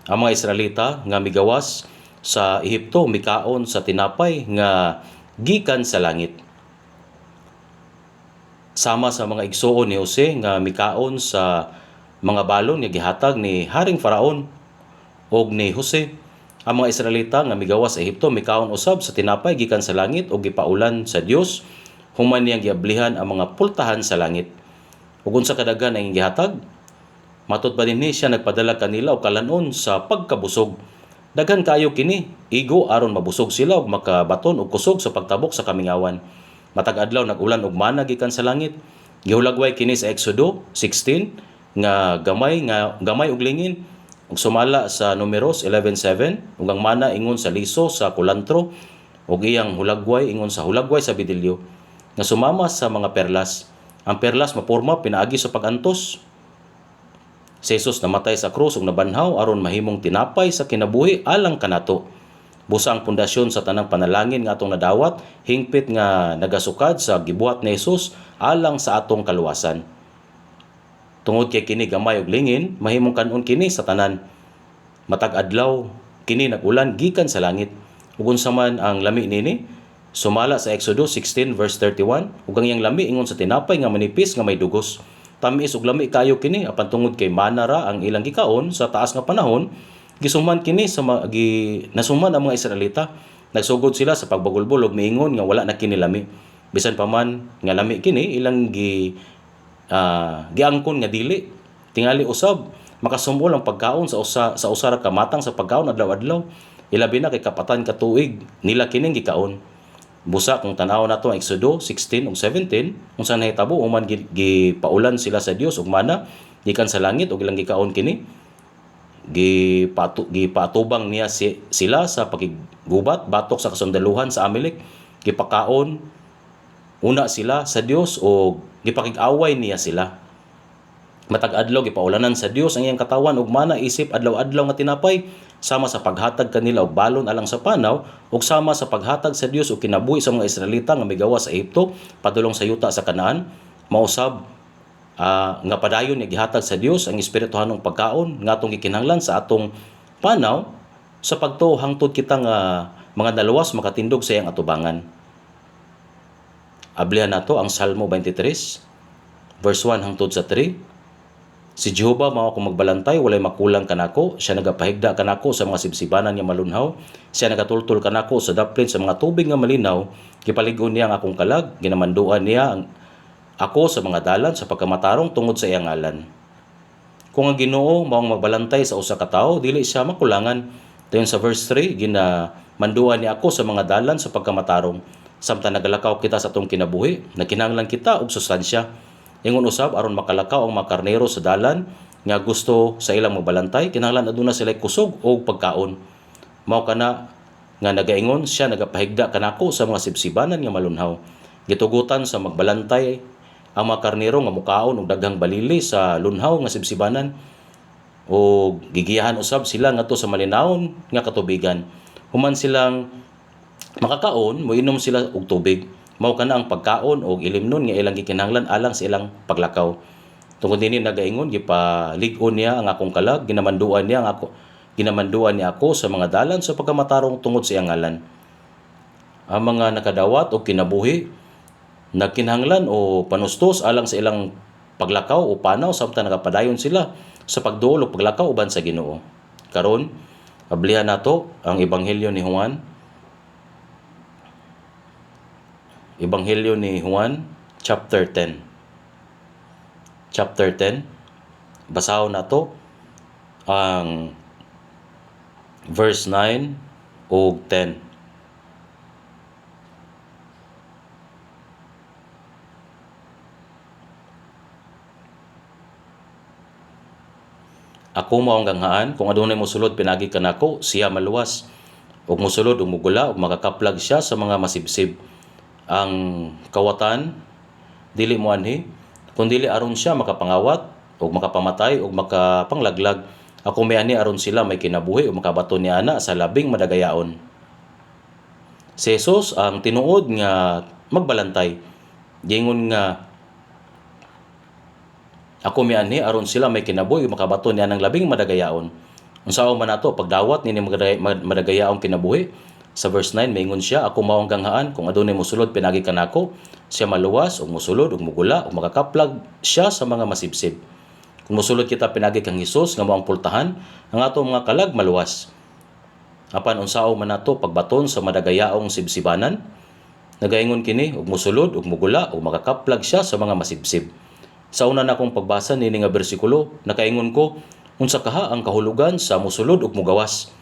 Ang mga Israelita nga migawas sa Ehipto mikaon sa tinapay nga gikan sa langit. Sama sa mga igsuon ni Jose nga mikaon sa mga balon nga gihatag ni Haring Faraon og ni Jose. Ang mga Israelita nga migawas sa Ehipto mikaon usab sa tinapay gikan sa langit ug gipaulan sa Dios human niyang giablihan ang mga pultahan sa langit. Ug unsa kadaghan ang gihatag? Matud pa dinhi siya nagpadala kanila og kalanon sa pagkabusog. Daghan kaayo kini, igo aron mabusog sila og makabaton og kusog sa pagtabok sa kamingawan. Matag adlaw nag-ulan og mana gikan sa langit. Gihulagway kini sa Exodo 16 nga gamay og lingin ug sumala sa Numeros 11:7 ug ang mana ingon sa liso sa kulantro ug iyang hulagway ingon sa hulagway sa bidilyo nga sumama sa mga perlas. Ang perlas maporma pinaagi sa pagantos. Si Jesus namatay sa krus ug nabanhaw aron mahimong tinapay sa kinabuhi alang kanato. Busa ang pundasyon sa tanang panalangin nga atong nadawat, hingpit nga nagasukad sa gibuhat ni Jesus alang sa atong kaluwasan. Tungod kay kini gamay ug lingin, mahimong kanon kini sa tanan. Matag adlaw kini nag-ulan gikan sa langit. Ug unsa man ang lami nini? Sumala sa Exodus 16 verse 31, ug ang iyang lami ingon sa tinapay nga manipis nga may dugos. Tamis ug lami kayo kini apan tungod kay mana ra ang ilang gikaon sa taas nga panahon, gisuman kini sa nasuman ang mga Israelita. Nagsugod sila sa pagbagulbol ug miingon nga wala na kini lami. Bisan pa man nga lami kini ilang giangkon nga dili. Tingali usab makasumol ang pagkaon sa usa ra ka matang sa pagkaon adlaw-adlaw. Ilabi na kay kapatan ka tuig nila kining gikaon. Busa kung tanaw nato ang Exodo 16 ug 17 unsa nahitabo human gipaulan sila sa Dios ug mana gikan sa langit ug ilang gikaon kini. Gipatubang niya sila sa pagigubat batok sa kasundaluhan sa Amalek. Gipakaon una sila sa Dios o gipakig-away niya sila. Matag adlaw gipaulanan sa Dios ang iyang katawan ug mana isip adlaw-adlaw nga tinapay sama sa paghatag kanila og balon alang sa panaw ug sama sa paghatag sa Dios og kinabuhi sa mga Israelita nga migawas sa Ehipto padulong sa yuta sa Kanaan. Mausab nga padayon niya gihatag sa Dios ang espirituhanong pagkaon nga atong gikinahanglan sa atong panaw sa pagtuo hangtod kita nga mga naluwas makatindog sa iyang atubangan. Ablihan nato ang Salmo 23 verse 1 hangtod sa 3. Si Jehovah mao akong magbalantay, walay makulang kanako. Siya nagapahigda kanako sa mga sibsibanan nga malunhaw. Siya nagatultol kanako sa daplin sa mga tubig nga malinaw. Gipalig-on niya ang akong kalag, ginamanduan niya ako sa mga dalan sa pagkamatarong tungod sa iyang ngalan. Kung ang Ginoo mao ang magbalantay sa usa ka tawo, dili siya makulangan. Dayon sa verse 3, ginamanduan niya ako sa mga dalan sa pagkamatarong. Samtang nagalakaw kita sa atong kinabuhi, nakinahanglan kita og sustansya. Ingon usab aron makalakaw ang mga karnero sa dalan nga gusto sa ilang magbalantay, kinahanglan aduna sila kusog o pagkaon. Mao kana nga nagaingon siya nagapahigda kanako sa mga sibsibanan nga malunhaw. Gitugutan sa magbalantay ang mga karnero nga mukaon og daghang balili sa lunhaw nga sibsibanan o gigiyahan usab sila ngadto sa malinawon nga katubigan. Human silang makakaon, moinom sila og tubig. Mao kana ang pagkaon og ilimnon nga ilang gikinahanglan alang sa ilang paglakaw. Tungod dinhi nagaingon gipalig-on niya ang akong kalag, ginamanduan niya ako sa mga dalan sa pagkamatarong tungod sa iyang ngalan. Ang mga nakadawat og kinabuhi nagkinahanglan o panustos alang sa ilang paglakaw o panaw samtang nakapadayon sila sa pagduol o paglakaw uban sa Ginoo. Karon, ablihan nato ang Ebanghelyo ni Juan. Ebanghelyo ni Juan, chapter 10. Chapter 10. Basahon nato ang verse 9 o 10. Ako mao ang ganghaan, kung adunay mosulod pinagi kanako, siya maluwas. Ug mosulod ug mugula ug makakaplag siya sa mga masibsib. Ang kawatan dili mo anhi, kun dili aron siya makapangawat ug makapamatay ug makapanglaglag. Ako may ani aron sila may kinabuhi ug makabaton ni ana sa labing madagayaon. Si Jesus ang tinuod nga magbalantay. Gingon nga ako may ani aron sila may kinabuhi ug makabaton niya ng labing madagayaon. Unsa man nato pagdawat nini madagayaong kinabuhi? Sa verse 9 maingon siya, ako mao ang ganghaan, kung adunay mosulod pinagi kanako, siya maluwas ug mosulod ug mugula ug makakaplag siya sa mga masibsib. Kung mosulod kita pinagi kang Hesus nga mao ang pultahan, ang atong mga kalag maluwas. Apan unsao man nato pagbaton sa madagayaong sibsibanan? Nagaingon kini ug mosulod ug mugula ug makakaplag siya sa mga masibsib. Sa una na akong pagbasa nini nga bersikulo, nakaingon ko, unsa kaha ang kahulugan sa mosulod ug mugawas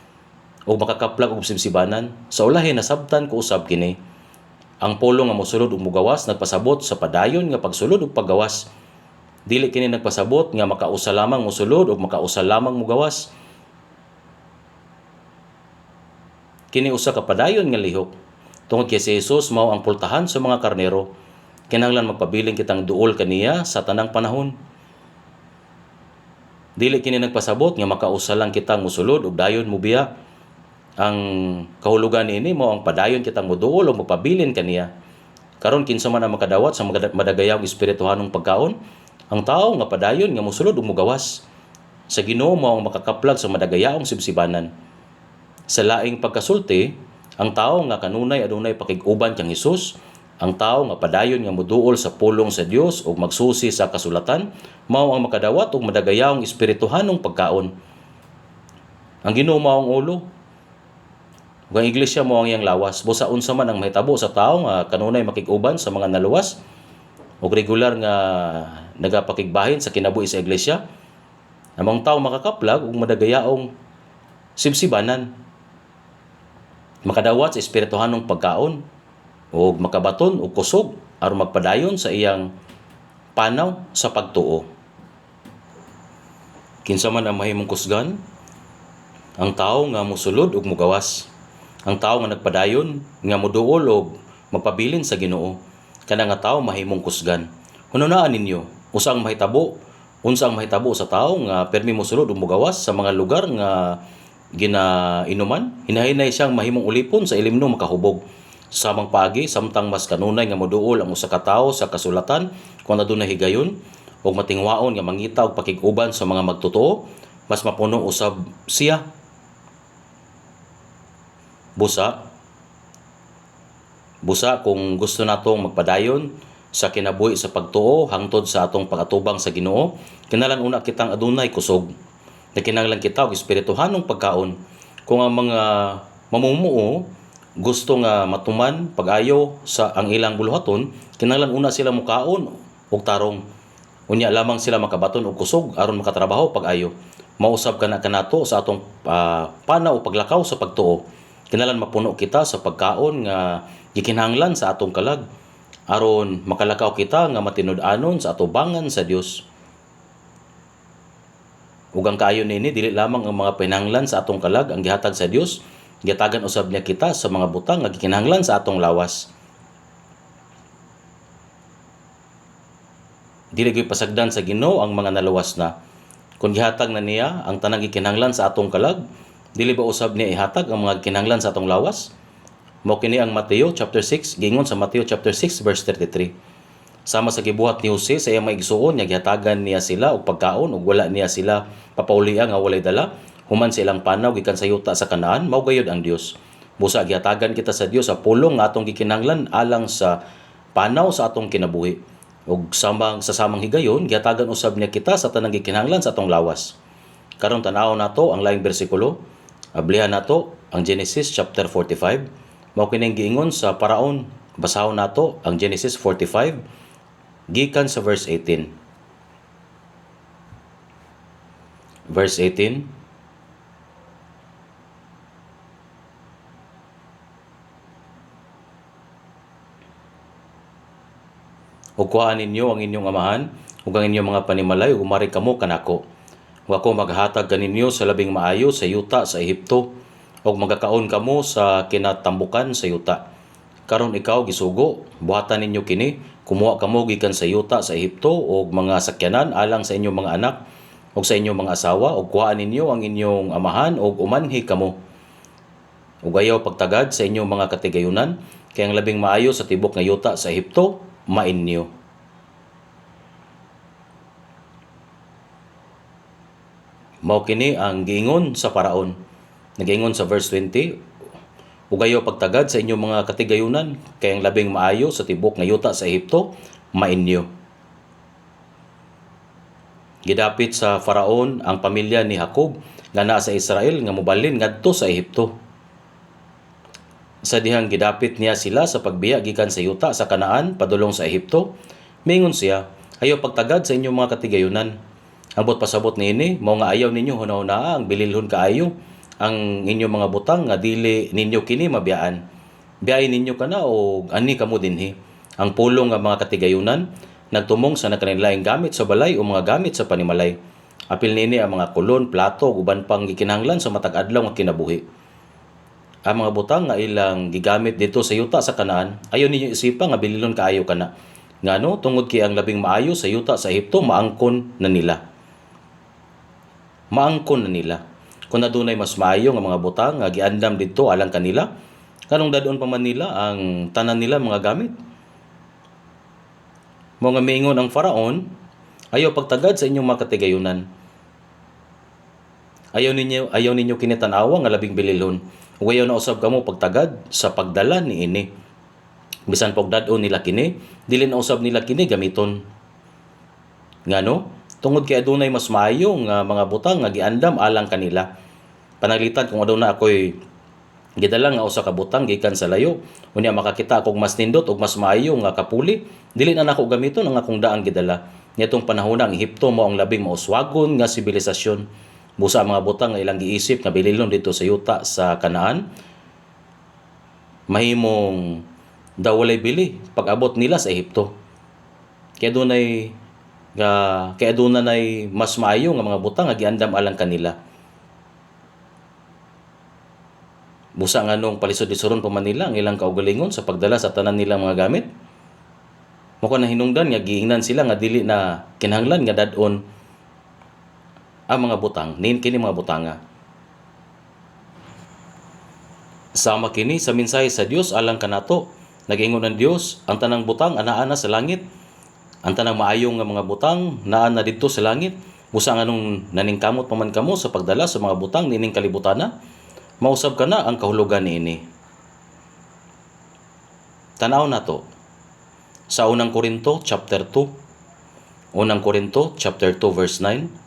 ug makakaplag og sibsibanan. Sa ulahi nasabtan ko usab kini. Ang polo nga mosulod ug mugawas nagpasabot sa padayon nga pagsulod ug paggawas. Dili kini nagpasabot nga makausa lamang mosulod ug makausa lamang mugawas. Kini usa ka padayon nga lihok. Tungod kay si Jesus mao ang pultahan sa mga karnero. Kinahanglan magpabiling kitang duol kaniya sa tanang panahon. Dili kini nagpasabot nga makausa lang kitang mosulod ug dayon mubiya. Ang kahulugan niini mao ang padayon kitang moduol o magpabilin kaniya. Karon kinsa man ang makadawat sa madagayang espirituhanong pagkaon? Ang tao nga padayon nga mosulod ug mogawas. Sa Ginoo mao ang makakaplag sa madagayang sibsibanan. Sa laing pagkasulti, ang tao nga kanunay adunay pakig-uban kang Hesus, ang tao nga padayon nga moduol sa pulong sa Dios ug magsusi sa kasulatan, mao ang makadawat og madagayang espirituhanong pagkaon. Ang Ginoo mao ang ulo. Ug ang iglesia mao ang iyang lawas. Busa unsa man ang mahitabo sa tao nga kanunay makig-uban sa mga naluwas ug regular nga nagapakigbahin sa kinabuhi sa iglesia, among tao makakaplag ug madagayaong sibsibanan. Makadawat sa espirituhanong pagkaon ug makabaton og kusog aron magpadayon sa iyang panaw sa pagtuo. Kinsa man ang mahimong kusgan? Ang tao nga mosulod ug mogawas. Ang tao nga nagpadayon nga moduol og magpabilin sa Ginoo. Kana nga tao mahimong kusgan. Hununaan ninyo, unsa ang mahitabo sa tao nga permi mosulod ug mogawas sa mga lugar nga ginainuman? Hinahinay siyang mahimong ulipon sa ilimno makahubog. Samang paagi, samtang mas kanunay nga moduol ang usa ka tawo sa kasulatan kung adunay higayon ug matingwaon nga mangita og pakig-uban sa mga magtotoo, mas mapuno usab siya. Busa kung gusto natong magpadayon sa kinabuhi sa pagtuo hangtod sa atong pag-atubang sa Ginoo, kinahanglan una kitang adunay kusog. Kinahanglan kita og espirituhanong pagkaon. Kung ang mga mamumuo gusto nga matuman pag-ayo sa ang ilang buluhaton, kinahanglan una sila mukaon og tarong. Unya lamang sila makabaton og kusog aron makatrabaho pag-ayo. Mausab kanato sa atong panaw o paglakaw sa pagtuo. Kinahanglan mapuno kita sa pagkaon nga gikinahanglan sa atong kalag aron makalakaw kita nga matinud-anon sa atubangan sa Dios. Ug ang kaayo nini dili lamang ang mga pinahanglan sa atong kalag ang gihatag sa Dios, gihatagan usab niya kita sa mga butang nga gikinahanglan sa atong lawas. Dili gyud pasagdan sa Ginoo ang mga naluwas na. Kung gihatag na niya ang tanang gikinahanglan sa atong kalag, dili ba usab niya ihatag ang mga gikinahanglan sa atong lawas? Mao kini ang Mateo chapter 6, giingon sa Mateo chapter 6 verse 33. Sama sa gibuhat ni Jose sa iyang maigsuon nga gihatagan niya sila og pagkaon ug wala niya sila papaulian nga walay dala human sa ilang panaw gikan sa yuta sa Kanaan, mao gayud ang Dios. Busa gihatagan kita sa Dios sa pulong nga atong gikinahanglan alang sa panaw sa atong kinabuhi. Ug sa samang higayon gihatagan usab niya kita sa tanang gikinahanglan sa atong lawas. Karon tan-aw nato ang laing bersikulo. Ablihan nato ang Genesis chapter 45. Mao kining giingon sa paraon. Basahon nato ang Genesis 45 gikan sa verse 18. Verse 18. Ug kuhaan ninyo ang inyong amahan ug ang inyong mga panimalay ug umari kamo kanako. Ug ako maghatag kaninyo sa labing maayo sa yuta sa Ehipto ug magakaon kamo sa kinatambukan sa yuta. Karon ikaw gisugo, buhatan ninyo kini, kumuha kamo gikan sa yuta sa Ehipto ug mga sakyanan alang sa inyong mga anak ug sa inyong mga asawa ug kuhaan ninyo ang inyong amahan ug umanhi kamo. Ug ayaw pagtagad sa inyong mga katigayunan kay ang labing maayo sa tibok nga yuta sa Ehipto mainyo. Mao kini ang giingon sa paraon. Nagingon sa verse 20, ugayo pagtagad sa inyong mga katigayunan kay ang labing maayo sa tibok nga yuta sa Ehipto mainyo. Gidapit sa Faraon ang pamilya ni Jacob nga naa sa Israel nga mobalhin ngadto sa Ehipto. Sa dihang gidapit niya sila sa pagbiya gikan sa yuta sa Kanaan padulong sa Ehipto, mingon siya, ayaw pagtagad sa inyong mga katigayunan. Ambot pasabot niini, mao nga ayaw ninyo hunahuna ang bililhon kaayo ang inyong mga butang nga dili ninyo kini mabiyaan. Biyain ninyo kana o ani kamo dinhi. Ang pulong nga mga katigayunan nagtumong sa nakanilaing gamit sa balay o mga gamit sa panimalay. Apil nini ang mga kulon, plato ug uban pang gikinahanglan sa matag adlaw nga kinabuhi. Ang mga butang nga ilang gigamit dito sa yuta sa Kanaan, ayaw ninyo isipa nga bililhon kaayo kana. Ngano tungod kay ang labing maayo sa yuta sa Ehipto maangkon na nila. Maangkon na nila. Kung adunay mas maayo nga mga butang nga giandam didto alang kanila, kanong dadon pa man nila ang tanan nila mga gamit. Mga miingon ang Faraon, ayaw pagtagad sa inyong mga katigayunan. Ayaw ninyo kinitanawa nga labing bililhon. Ug ayaw na usab kamo pagtagad sa pagdala niini. Bisan pagdadon nila kini, dili na usab nila kini gamiton. Ngano? Tungod kay adunay mas maayo nga mga butang nga giandam alang kanila. Panalitan kung aduna ako'y gidala nga usa ka butang gikan sa layo, unya makakita akong mas nindot ug mas maayo nga kapuli, dili na nako gamiton ang akong daang gidala. Nitong panahon ang Ehipto mo ang labing mauswagon nga sibilisasyon. Busa ang mga butang nga ilang giisip nga bililon dito sa yuta sa Kanaan, mahimong daw walay bili pag-abot nila sa Ehipto. Kaya dunay mas maayo nga mga butang nga giandam alang kanila. Busa nga nung palisod-lisuron pa man nila ang ilang kaugalingon sa pagdala sa tanan nilang mga gamit. Mako na hinungdan nga giingnan sila nga dili na kinahanglan nga dadon ang mga butang, kini mga butanga. Sama kini sa mensahe sa Dios alang kanato. Nag-ingon ang Dios, ang tanang butang anaa na sa langit. Ang tanang maayong nga mga butang naa na didto sa langit. Busa nga nung naningkamot pa man kamo sa pagdala sa mga butang nining kalibutana, mausab ka na ang kahulugan niini. Tanaw nato sa unang Korinto chapter 2. Unang Korinto chapter 2 verse 9.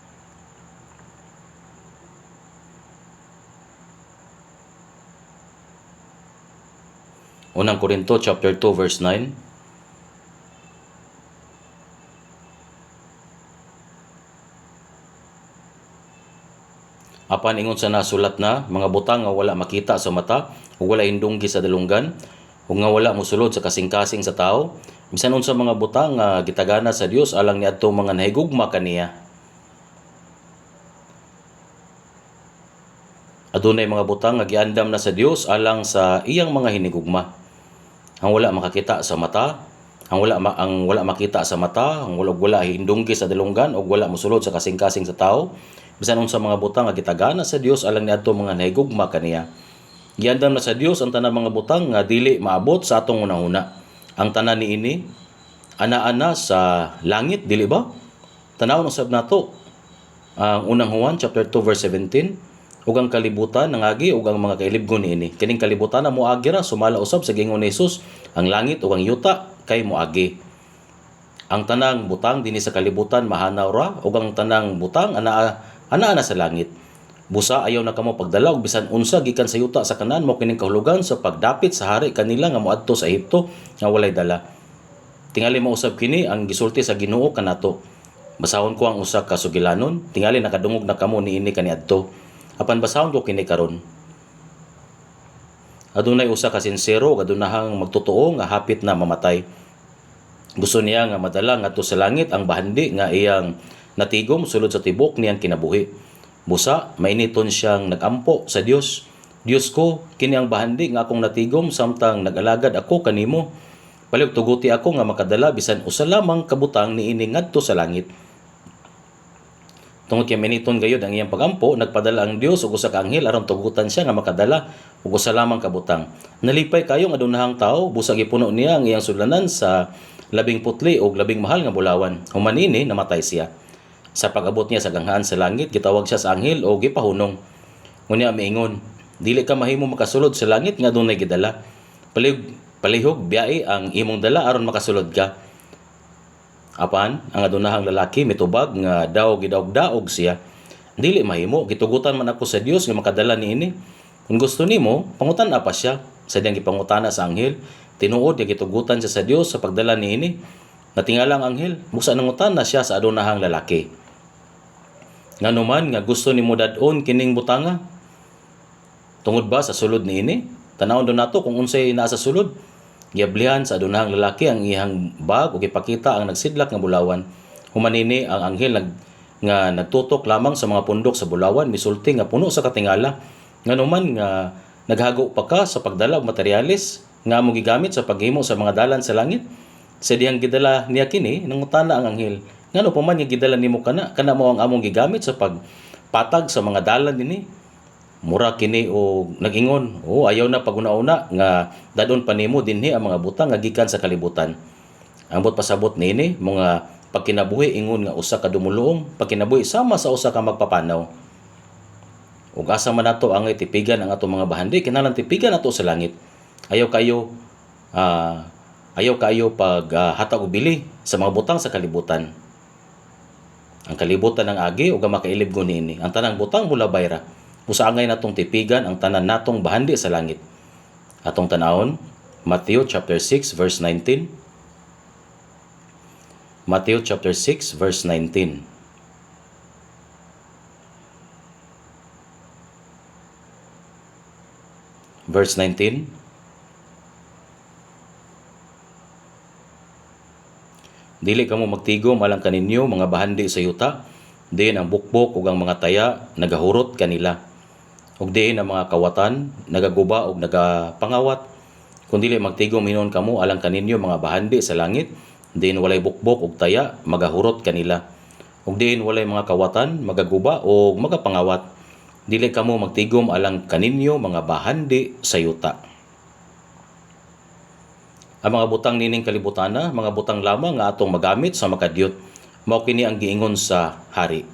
Unang Korinto chapter 2 verse 9. Apan ingon sa nasulat na, mga butang nga wala makita sa mata, ug wala hindunggi sa dalunggan, ug nga wala mosulod sa kasing-kasing sa tao, bisan unsa mga butang nga gitagana sa Dios alang niadto mga nahigugma kaniya. Adunay mga butang nga giandam na sa Dios alang sa iyang mga hinigugma. Ang wala makakita sa mata, ang wala makita sa mata, ang wala hindunggi sa dalunggan ug wala mosulod sa kasing-kasing sa tao. Bisan unsa mga butang nga gitagana sa Dios alang niadto mga nahigugma kaniya. Giandam na sa Dios ang tanan mga butang nga dili maabot sa atong unahuna. Ang tanan niini ana sa langit, dili ba? Tanawon usab nato ang unang Juan chapter 2 verse 17. ug ang kalibutan nangagi ug ang mga kailibgon niini. Kining kalibutan na moagi ra sumala usab sa giingon ni Hesus, ang langit ug ang yuta kay moagi. Ang tanang butang dinhi sa kalibutan mahanaw ra ug ang tanang butang ana na sa langit. Busa ayaw na kamo pagdala og bisan unsa gikan sa yuta sa kanan mo kining kahulugan sa pagdapit sa hari kanila nga moadto sa Ehipto nga walay dala. Tingali mausab kini ang gisulti sa Ginoo kanato. Basahon ko ang usa ka sugilanon, tingali nakadungog na kamo niini kaniadto. Apan basahon ko kini karon. Adunay usa ka sincero ug adunahang magtotoo nga hapit na mamatay. Gusto niya nga madala ngadto sa langit ang bahandi nga iyang natigom sulod sa tibok niyang kinabuhi. Busa, mainiton siyang nagampo sa Dios. Dios ko, kini ang bahandi nga akong natigom samtang nag-alagad ako kanimo. Palihog tuguti ako nga makadala bisan usa lamang kabutang niini ngadto sa langit. Tungod kay mainiton gayud ang iyang pagampo, nagpadala ang Dios og usa ka anghel aron tugutan siya nga makadala og usa lamang kabutang. Nalipay kayo nga adunahang tawo, busa gipuno niya ang iyang sudlanan sa labing putli og labing mahal nga bulawan. Human ini namatay siya. Sa pag-abot niya sa ganghaan sa langit, gitawag siya sa anghel o gipahunong. Ngunya miingon, dili ka mahimo makasulod sa langit nga dunay gidala. Palihog biyae ang imong dala aron makasulod ka. Apan ang adunahang lalaki mitubag nga daw gidaog-daog siya. Dili mahimo, gitugutan man ako sa Dios nga makadala niini. Kung gusto nimo, pangutan-a pa siya. Sa diyang gipangutana sa anghel, tinuod nga gitugutan siya sa Dios sa pagdala niini. Natingala ang anghel, musa nangutan na siya sa adunahang lalaki. Nganuman nga gusto nimo dad-on kining butanga? Tungod ba sa sulod niini? Tanawon do nato kung unsay naa sa sulod. Giablihan sa adunahang lalaki ang iyang bag ug ipakita ang nagsidlak nga bulawan. Human ini ang anghel nga nagtutok lamang sa mga pundok sa bulawan misulti nga puno sa katingala. Nganuman nga naghago pa ka sa pagdala og materyales nga among gigamit sa paghimo sa mga dalan sa langit. Sa diyang gidala niya kini nangutana ang anghel, ngano pa man nga gidala nimo kana mo ang among gigamit sa pagpatag sa mga dalan dinhi. Mura kini o nagingon, ayaw na paguna-una nga dadon pa nimo dinhi ang mga butang nga gikan sa kalibutan. Ambot pasabot nini mga pagkinabuhi ingon nga usa ka dumuluong, pagkinabuhi sama sa usa ka magpapanaw. Ug asa man nato ang tipigan ang ato mga bahandi, kinahanglan tipigan nato sa langit. Ayaw kayo pag hatag og bili sa mga butang sa kalibutan. Ang kalibutan ng agi ug makailib ko niini. Ang tanang butang mula bayra. Usaangay natong tipigan ang tanan natong bahandi sa langit. Atong tanawon, Matthew chapter 6 verse 19. Matthew chapter 6 verse 19. Verse 19. Dili kamo magtigom alang kaninyo mga bahandi sa yuta, diin ang bukbok ug ang mga taya nagahurot kanila. Ug diin ang mga kawatan nagaguba ug nagapangawat. Kun dili magtigom hinon kamo alang kaninyo mga bahandi sa langit, diin walay bukbok ug taya magahurot kanila. Ug diin walay mga kawatan magaguba ug magapangawat. Dili kamo magtigom alang kaninyo mga bahandi sa yuta. Ang mga butang nining kalibutana, mga butang lamang nga atong magamit sa makadyot. Mao kini ang giingon sa hari.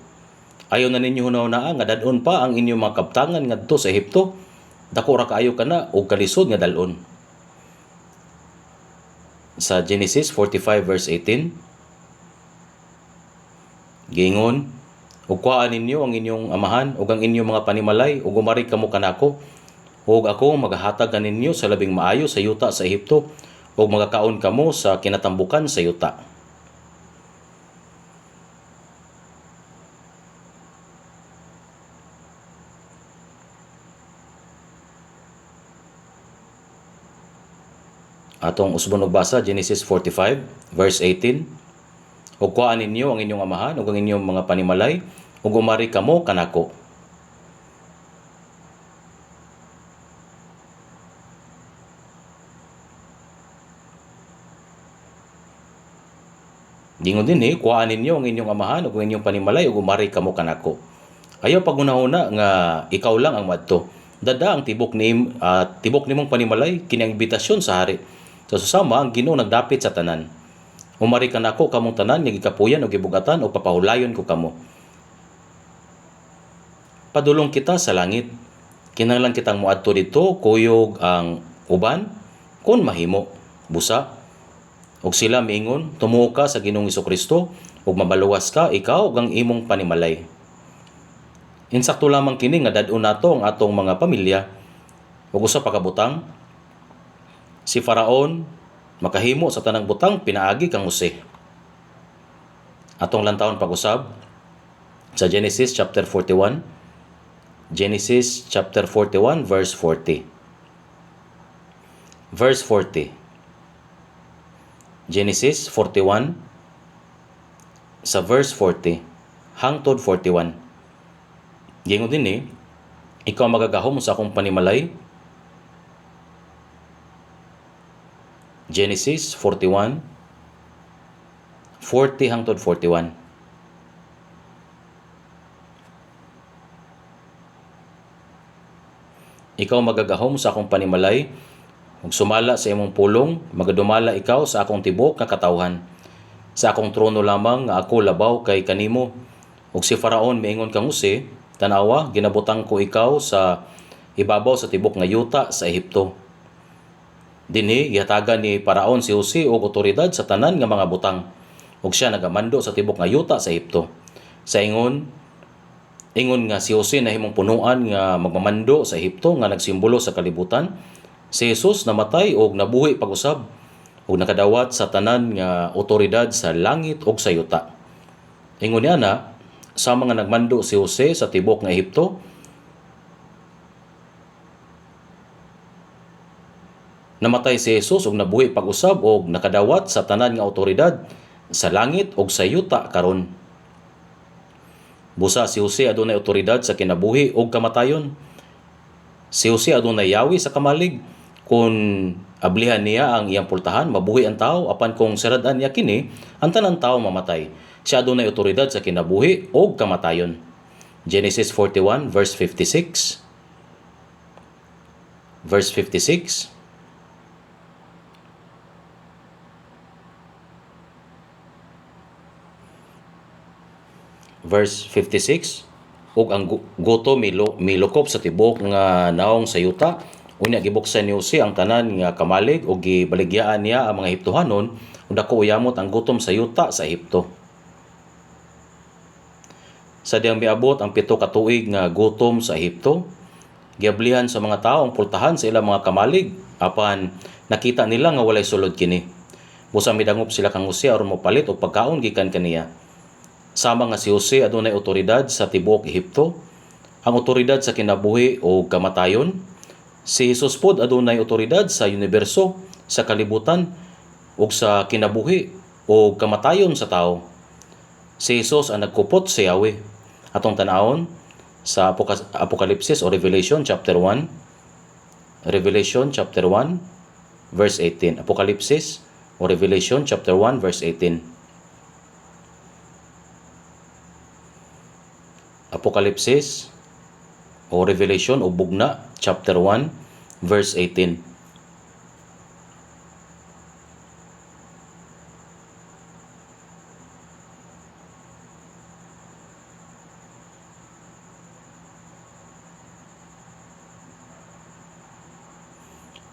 Ayaw na ninyo hunaw-naa nga dadon pa ang inyong mga kabtangan ngadto sa Ehipto. Dako ra kaayo kana og kalisod nga dalon. Sa Genesis 45 verse 18, giingon, ug kuhaan ninyo ang inyong amahan ug ang inyong mga panimalay ug umari kamo kanako. Ug ako maghahatag kaninyo sa labing maayo sa yuta sa Ehipto. O magkakaon kamo sa kinatambukan sa yuta. Atong usbon og basa Genesis 45 verse 18. Ug kuhaan ninyo ang inyong amahan ug ang inyong mga panimalay ug umari kamo kanako. Dingon dinhi, kuhaan ninyo ang inyong amahan ug ang inyong panimalay ug umari kamo kanako. Ayaw pagunahuna nga ikaw lang ang madto. Dada ang tibok nimong panimalay kini ang imbitasyon sa hari. So susama ang Ginoo nagdapit sa tanan. Umari kanako kamong tanan nga gikapuyan ug gibugatan o papahulayon ko kamo. padulong kita sa langit. Kinahanglan kitang moadto dito kuyog ang uban kun mahimo. Busa ug sila miingon, tumuo ka sa Ginoong Hesukristo ug mabaluwas ka ikaw ug ang imong panimalay. Insakto lamang kini nga dad-on nato ang atong mga pamilya. Ug usa pa ka butang, si Faraon makahimo sa tanang butang pinaagi kang Jose. Atong lantawon pag-usab sa Genesis chapter 41. Genesis chapter 41 verse 40. Verse 40. Genesis 41 sa verse 40 hangtod 41. Gingon dinhi, ikaw magagahom sa akong panimalay. Genesis 41 40 hangtod 41. Ikaw magagahom sa akong panimalay, ug sumala sa imong pulong, magadumala ikaw sa akong tibok nga katawhan. Sa akong trono lamang nga ako labaw kay kanimo. Ug si Faraon miingon kang Jose, tanawa, ginabutang ko ikaw sa ibabaw sa tibok nga yuta sa Ehipto. Dinhi gihatagan ni Faraon si Jose og otoridad sa tanan nga mga butang, ug siya nagamando sa tibok nga yuta sa Ehipto. Sa ingon nga si Jose nahimong punuan nga magmamando sa Ehipto nga nagsimbolo sa kalibutan. Si Jesus namatay og nabuhi pag-usab ug nakadawat sa tanan nga otoridad sa langit ug sa yuta. Ingon niya na sa mga nagmando si Jose sa tibok nga Ehipto, namatay si Jesus ug nabuhi pag-usab ug nakadawat sa tanan nga otoridad sa langit ug sa yuta karon. Busa si Jose adunay otoridad sa kinabuhi ug kamatayon. Si Jose adunay yawi sa kamalig. Kung ablihan niya ang iyang pultahan, mabuhi ang tao, apan kung siradan niya kini, ang tanang tao mamatay. Siya adunay otoridad sa kinabuhi ug kamatayon. Genesis 41 verse 56. Verse 56. Verse 56, ug ang guto milukop sa tibok nga naong sa yuta, unya gibuksan ni Jose ang tanan nga kamalig ug gibaligyaan niya ang mga Ehiptohanon ug dako uyamot ang gutom sa yuta sa Ehipto. Sa diyang miabot ang 7 ka tuig nga gutom sa Ehipto, giablihan sa mga tawo ang pultahan sa ilang mga kamalig, apan nakita nila nga walay sulod kini. Busa midangop sila kang Jose aron mopalit og pagkaon gikan kaniya. Sama nga si Jose adunay otoridad sa tibuok Ehipto, ang otoridad sa kinabuhi o kamatayon. Si Jesus pod adunay otoridad sa universo, sa kalibutan ug sa kinabuhi o kamatayon sa tao. Si Jesus ang nagkupot sa Yahweh. Atong tan-awon sa Apokalipsis o Revelation chapter 1. Revelation chapter 1 verse 18. Apokalipsis o Revelation chapter 1 verse 18. Apokalipsis o Revelation o Bugna chapter 1 verse 18.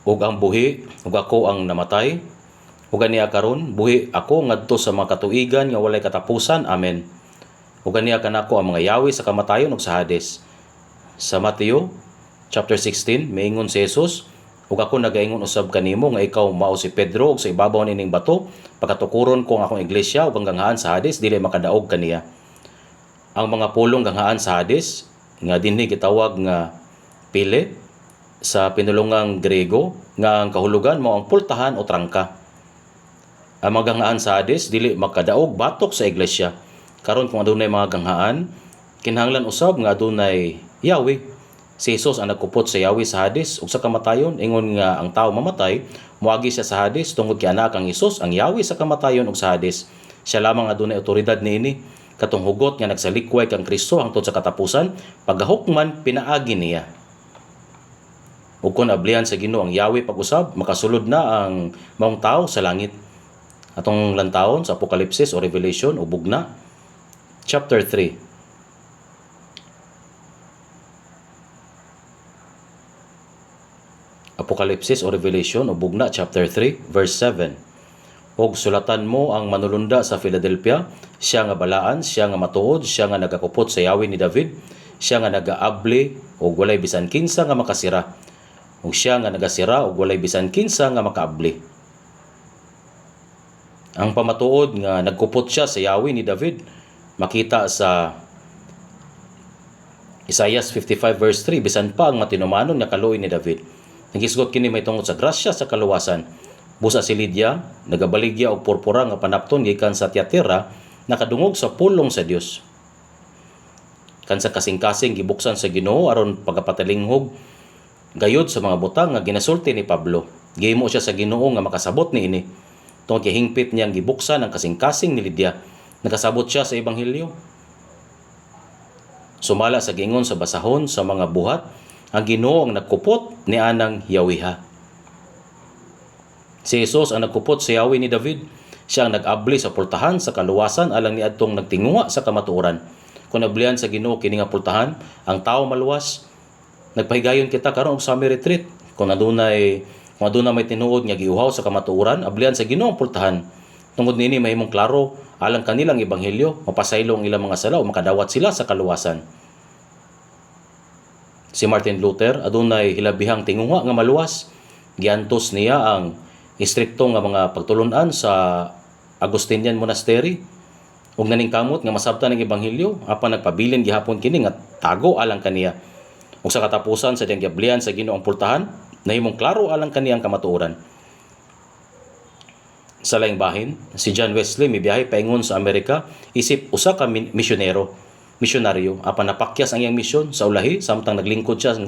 Ug ang buhi ug ako ang namatay, ug aniya karon buhi ako ngadto sa mga katuigan nga walay katapusan. Amen. Ug ganiya kanako ang mga yawi sa kamatayon ug sa Hades. Sa Mateo chapter 16 miingon si Jesus, ug ako nagaingon usab kanimo nga ikaw mao si Pedro ug sa ibabaw nining bato pagkatukuron ko ang akong iglesia ug ang ganghaan sa Hades dili makadaog kaniya. Ang mga pulong ganghaan sa Hades nga dinhi gitawag nga pile sa pinulungang Grego nga ang kahulugan mao ang pultahan o trangka. Ang mga ganghaan sa Hades dili makadaog batok sa iglesia. Karon kung adunay mga ganghaan, kinahanglan usab nga adunay yawi. Si Jesus ang nagkupot sa yawi sa Hades ug sa kamatayon, ingon nga ang tao mamatay, muagi siya sa Hades tungod kay anak kang Jesus ang yawi sa kamatayon ug sa Hades. Siya lamang adunay otoridad niini. Katong hugot nga nagsalikway kang Kristo hangtod sa katapusan, paghahukman pinaagi niya. Ug kun ablihan sa Ginoo ang yawi pag-usab, makasulod na ang maong tao sa langit. Atong lantawon sa Apokalipsis o Revelation o Bugna chapter 3. Apokalipsis o Revelation o Bugna chapter 3 verse 7. Og sulatan mo ang manulunda sa Philadelphia, siya nga balaan, siya nga matuod, siya nga nagakupot sa yawi ni David, siya nga nagaabli og walay bisan kinsa nga makasira, ug siya nga nagasira og walay bisan kinsa nga makaabli. Ang pamatuod nga nagkupot siya sa yawi ni David makita sa Isaiah 55 verse 3, bisan pa ang matinumanon nga kaluoy ni David. Nagisgot kini may tungod sa grasya sa kaluwasan. Busa si Lydia, nagabaligya og purpura nga panapton gikan sa Tiatira, nakadungog sa pulong sa Dios. Kansa kasing-kasing gibuksan sa Ginoo aron pagapatalingog gayud sa mga butang nga ginasulti ni Pablo. Gihimo siya sa Ginoo nga makasabot niini. Tungod kay hingpit niyang gibuksan ang kasing-kasing ni Lydia, nakasabot siya sa ebanghelyo. Sumala sa gingon sa basahon sa mga buhat, ang Ginoo ang nagkupot ni anang yawiha. Si Jesus ang nagkupot sa yawi ni David. Siya ang nag-abli sa pultahan sa kaluwasan alang ni adtong nagtinguha sa kamatuoran. Kung nablihan sa Ginoo kini nga pultahan, ang tao maluwas. Nagpahigayon kita karon og summer retreat. Kung aduna may tinuod nga giuhaw sa kamatuoran, ablihan sa Ginoo ang pultahan. Tungod niini mahimong klaro alang kanilang ebanghelyo, mapasaylo ang ilang mga sala o makadawat sila sa kaluwasan. Si Martin Luther adunay hilabihang tinguha nga maluwas. Giantos niya ang istrikto nga mga pagtulunan sa Augustinian Monastery ug naningkamot nga masabtan ng ebanghelyo apan nagpabilin gihapon kini nga tago alang kaniya. Ug sa katapusan sa diyang giablihan sa Ginoo ang pultahan, nahimong klaro alang kaniyang kamatuoran. Sa laing bahin, si John Wesley mibiyahe paingon sa Amerika isip usa ka misyonaryo apan napakyas ang iyang misyon sa ulahi samtang naglingkod siya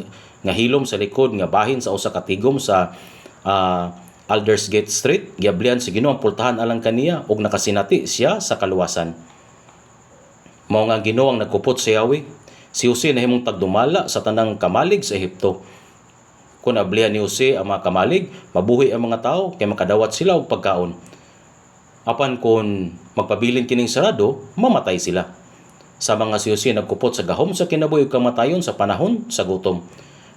nga hilom sa likod nga bahin sa usa ka tigom sa Aldersgate Street. Giablihan sa Ginoo ang pultahan alang kaniya ug nakasinati siya sa kaluwasan. Mao nga Ginoo ang nagkupot sa yawi. Si Jose nahimong tagdumala sa tanang kamalig sa Ehipto. Kung ablihan ni Jose ang mga kamalig, mabuhi ang mga tao kay makadawat sila og pagkaon. Apan kung magpabilin kining sarado, mamatay sila. Sa mga si Jose nagkupot sa gahom sa kinabuhi ug kamatayon sa panahon sa gutom.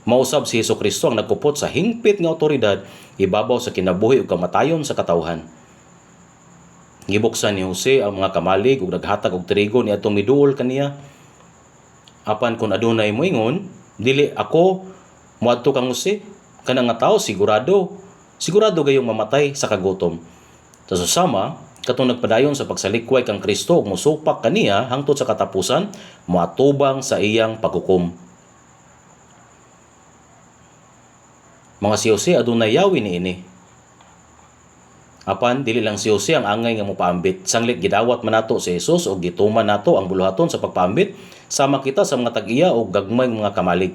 Mausab si Hesukristo ang nagkupot sa hingpit nga awtoridad ibabaw sa kinabuhi ug kamatayon sa katawhan. Gibuksan ni Jose ang mga kamalig ug naghatag og trigo niadtong miduol kaniya. Apan kung adunay moingon, dili ako moadto kang Jose, kanang nga tawo sigurado gayong mamatay sa kagutom. Sa susama, katong nagpadayon sa pagsalikway kang Kristo ug mosupak kaniya hangtod sa katapusan, moatubang sa iyang paghukom. Mga si Jose adunay yawi niini. Apan dili lang si Jose ang angay nga mopaambit. Sanglit gidawat man nato si Jesus og gituman nato ang buluhaton sa pagpaambit sama kita sa mga tag-iya og gagmay mga kamalig.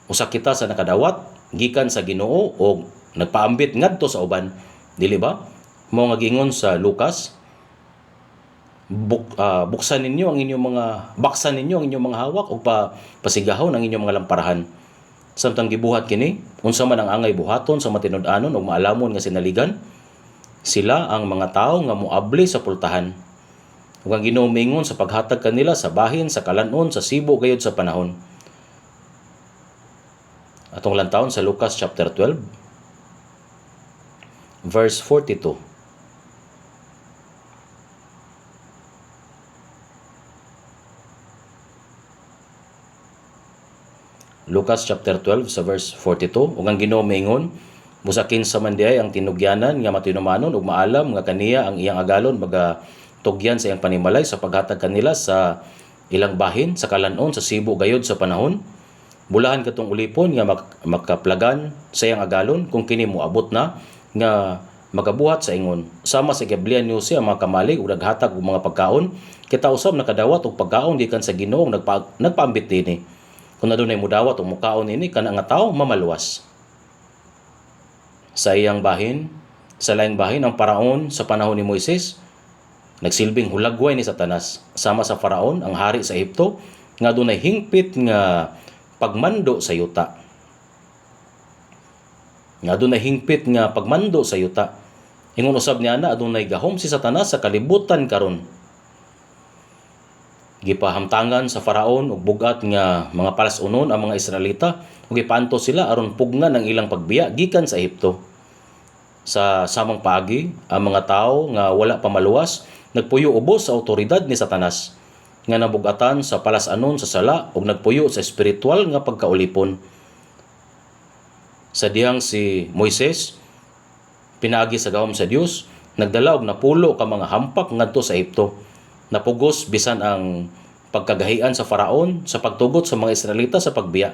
Usa kita sa nakadawat gikan sa Ginoo og nagpaambit ngadto sa uban. Dili ba? Mao nga gingon sa Lucas, baksan ninyo ang inyong mga hawak ug pasigahon ang inyong mga lamparahan. Samtang gibuhat kini, unsa man ang angay buhaton sa matinud-anon ug maalamon nga sinaligan, sila ang mga tawo nga moabli sa pultahan. Ug ang Ginoo mingon sa paghatag kanila sa bahin, sa kalanon, sa sibo gayud sa panahon. Atong lantawon sa Lucas chapter 12 verse 42. Lucas chapter 12 sa verse 42, ug ang Ginoo mingon, musakin sa mandiay ang tinugyanan nga matinumanon ug maalam nga kaniya ang iyang agalon magatugyan sa iyang panimalay sa paghatag kanila sa ilang bahin, sa kalanon, sa sibo gayud sa panahon. Bulahan katong ulipon nga makaplagan sa iyang agalon kung kini moabot na nga magabuhat sa ingon. Sama sa giablihan ni Jose ang mga kamalig ug naghatag og mga pagkaon, kita usab nakadawat og pagkaon gikan sa Ginoo nagpaambit dinhi. Kung adunay mudawat o mukaon ini kana nga tawo mamaluwas. Sa iyang bahin, sa laing bahin ang paraon sa panahon ni Moises, nagsilbing hulagway ni Satanas. Sama sa Faraon, ang hari sa Ehipto, nga adunay hingpit nga pagmando sa yuta. Ingon usab niya na adunay gahom si Satanas sa kalibutan karon. Gipahamtangan sa Faraon og bugat nga mga palas-unon ang mga Israelita ug gipaanto sila aron pugnan ang ilang pagbiya gikan sa Ehipto. Sa samang paagi, ang mga tao nga wala pa maluwas nagpuyo ubos sa awtoridad ni Satanas nga nabugatan sa palas-anon sa sala ug nagpuyo sa espiritual nga pagkaulipon. Sa dihang si Moises pinaagi sa gahom sa Dios, nagdala og napulo ka mga hampak ngadto sa Ehipto. Napugos bisan ang pagkagahian sa Faraon sa pagtugot sa mga Israelita sa pagbiya.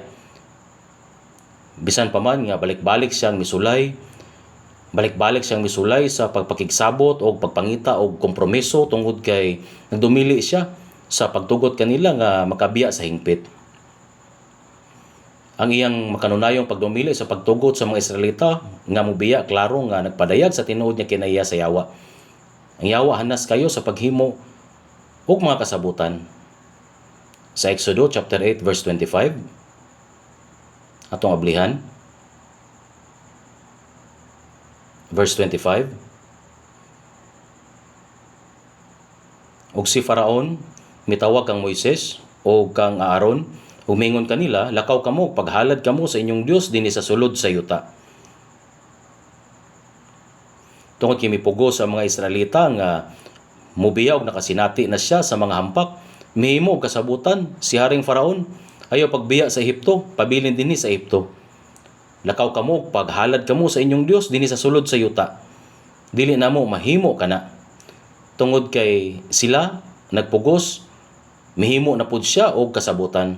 Bisan pa man nga balik-balik siyang misulay sa pagpakigsabot o pagpangita o kompromiso tungod kay nagdumili siya sa pagtugot kanila nga makabiya sa hingpit. Ang iyang makanunayong pagdumili sa pagtugot sa mga Israelita nga mubiya klaro nga nagpadayag sa tinuod niya kinaiya sa yawa. Ang yawa hanas kayo sa paghimo ug mga kasabutan. Sa Exodo chapter 8 verse 25 atong ablihan. Verse 25. Og si Faraon mitawag kang Moises o kang Aaron, umingon kanila, lakaw kamo paghalad kamo sa inyong Dios dinhi sa sulod sa yuta. Tungod kay mipugo sa mga Israelita nga mubiya og nakasinati na siya sa mga hampak, mihimo og kasabutan si Haring Faraon ayaw pagbiya sa Ehipto, pabilin dinhi sa Ehipto. Lakaw kamo paghalad kamo sa inyong Dios dinhi sa sulod sa yuta. Dili namo mahimo kana. Tungod kay sila nagpugos, mihimo na pud siya og kasabutan.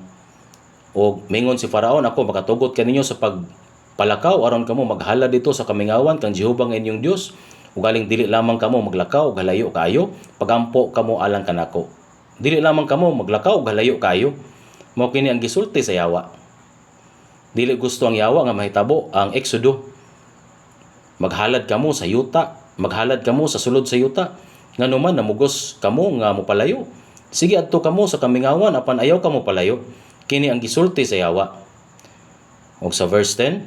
Og mingon si Faraon, ako makatugot kaninyo sa pagpalakaw aron kamo maghalad dito sa kamingawan kang Jehova nga inyong Dios. Ug galing dili lamang kamo maglakaw og halayo kayo, pagampo kamo alang kanako. Dili lamang kamo maglakaw og halayo kayo. Mao kini ang gisulti sa yawa. Dili gusto ang yawa nga mahitabo ang Exodo. Maghalad kamo sa yuta, maghalad kamo sa sulod sa yuta. Nganuman namugos kamo nga mopalayo. Sige adto kamo sa kamingawan apan ayaw kamo palayo. Kini ang gisulti sa yawa. Og sa verse 10,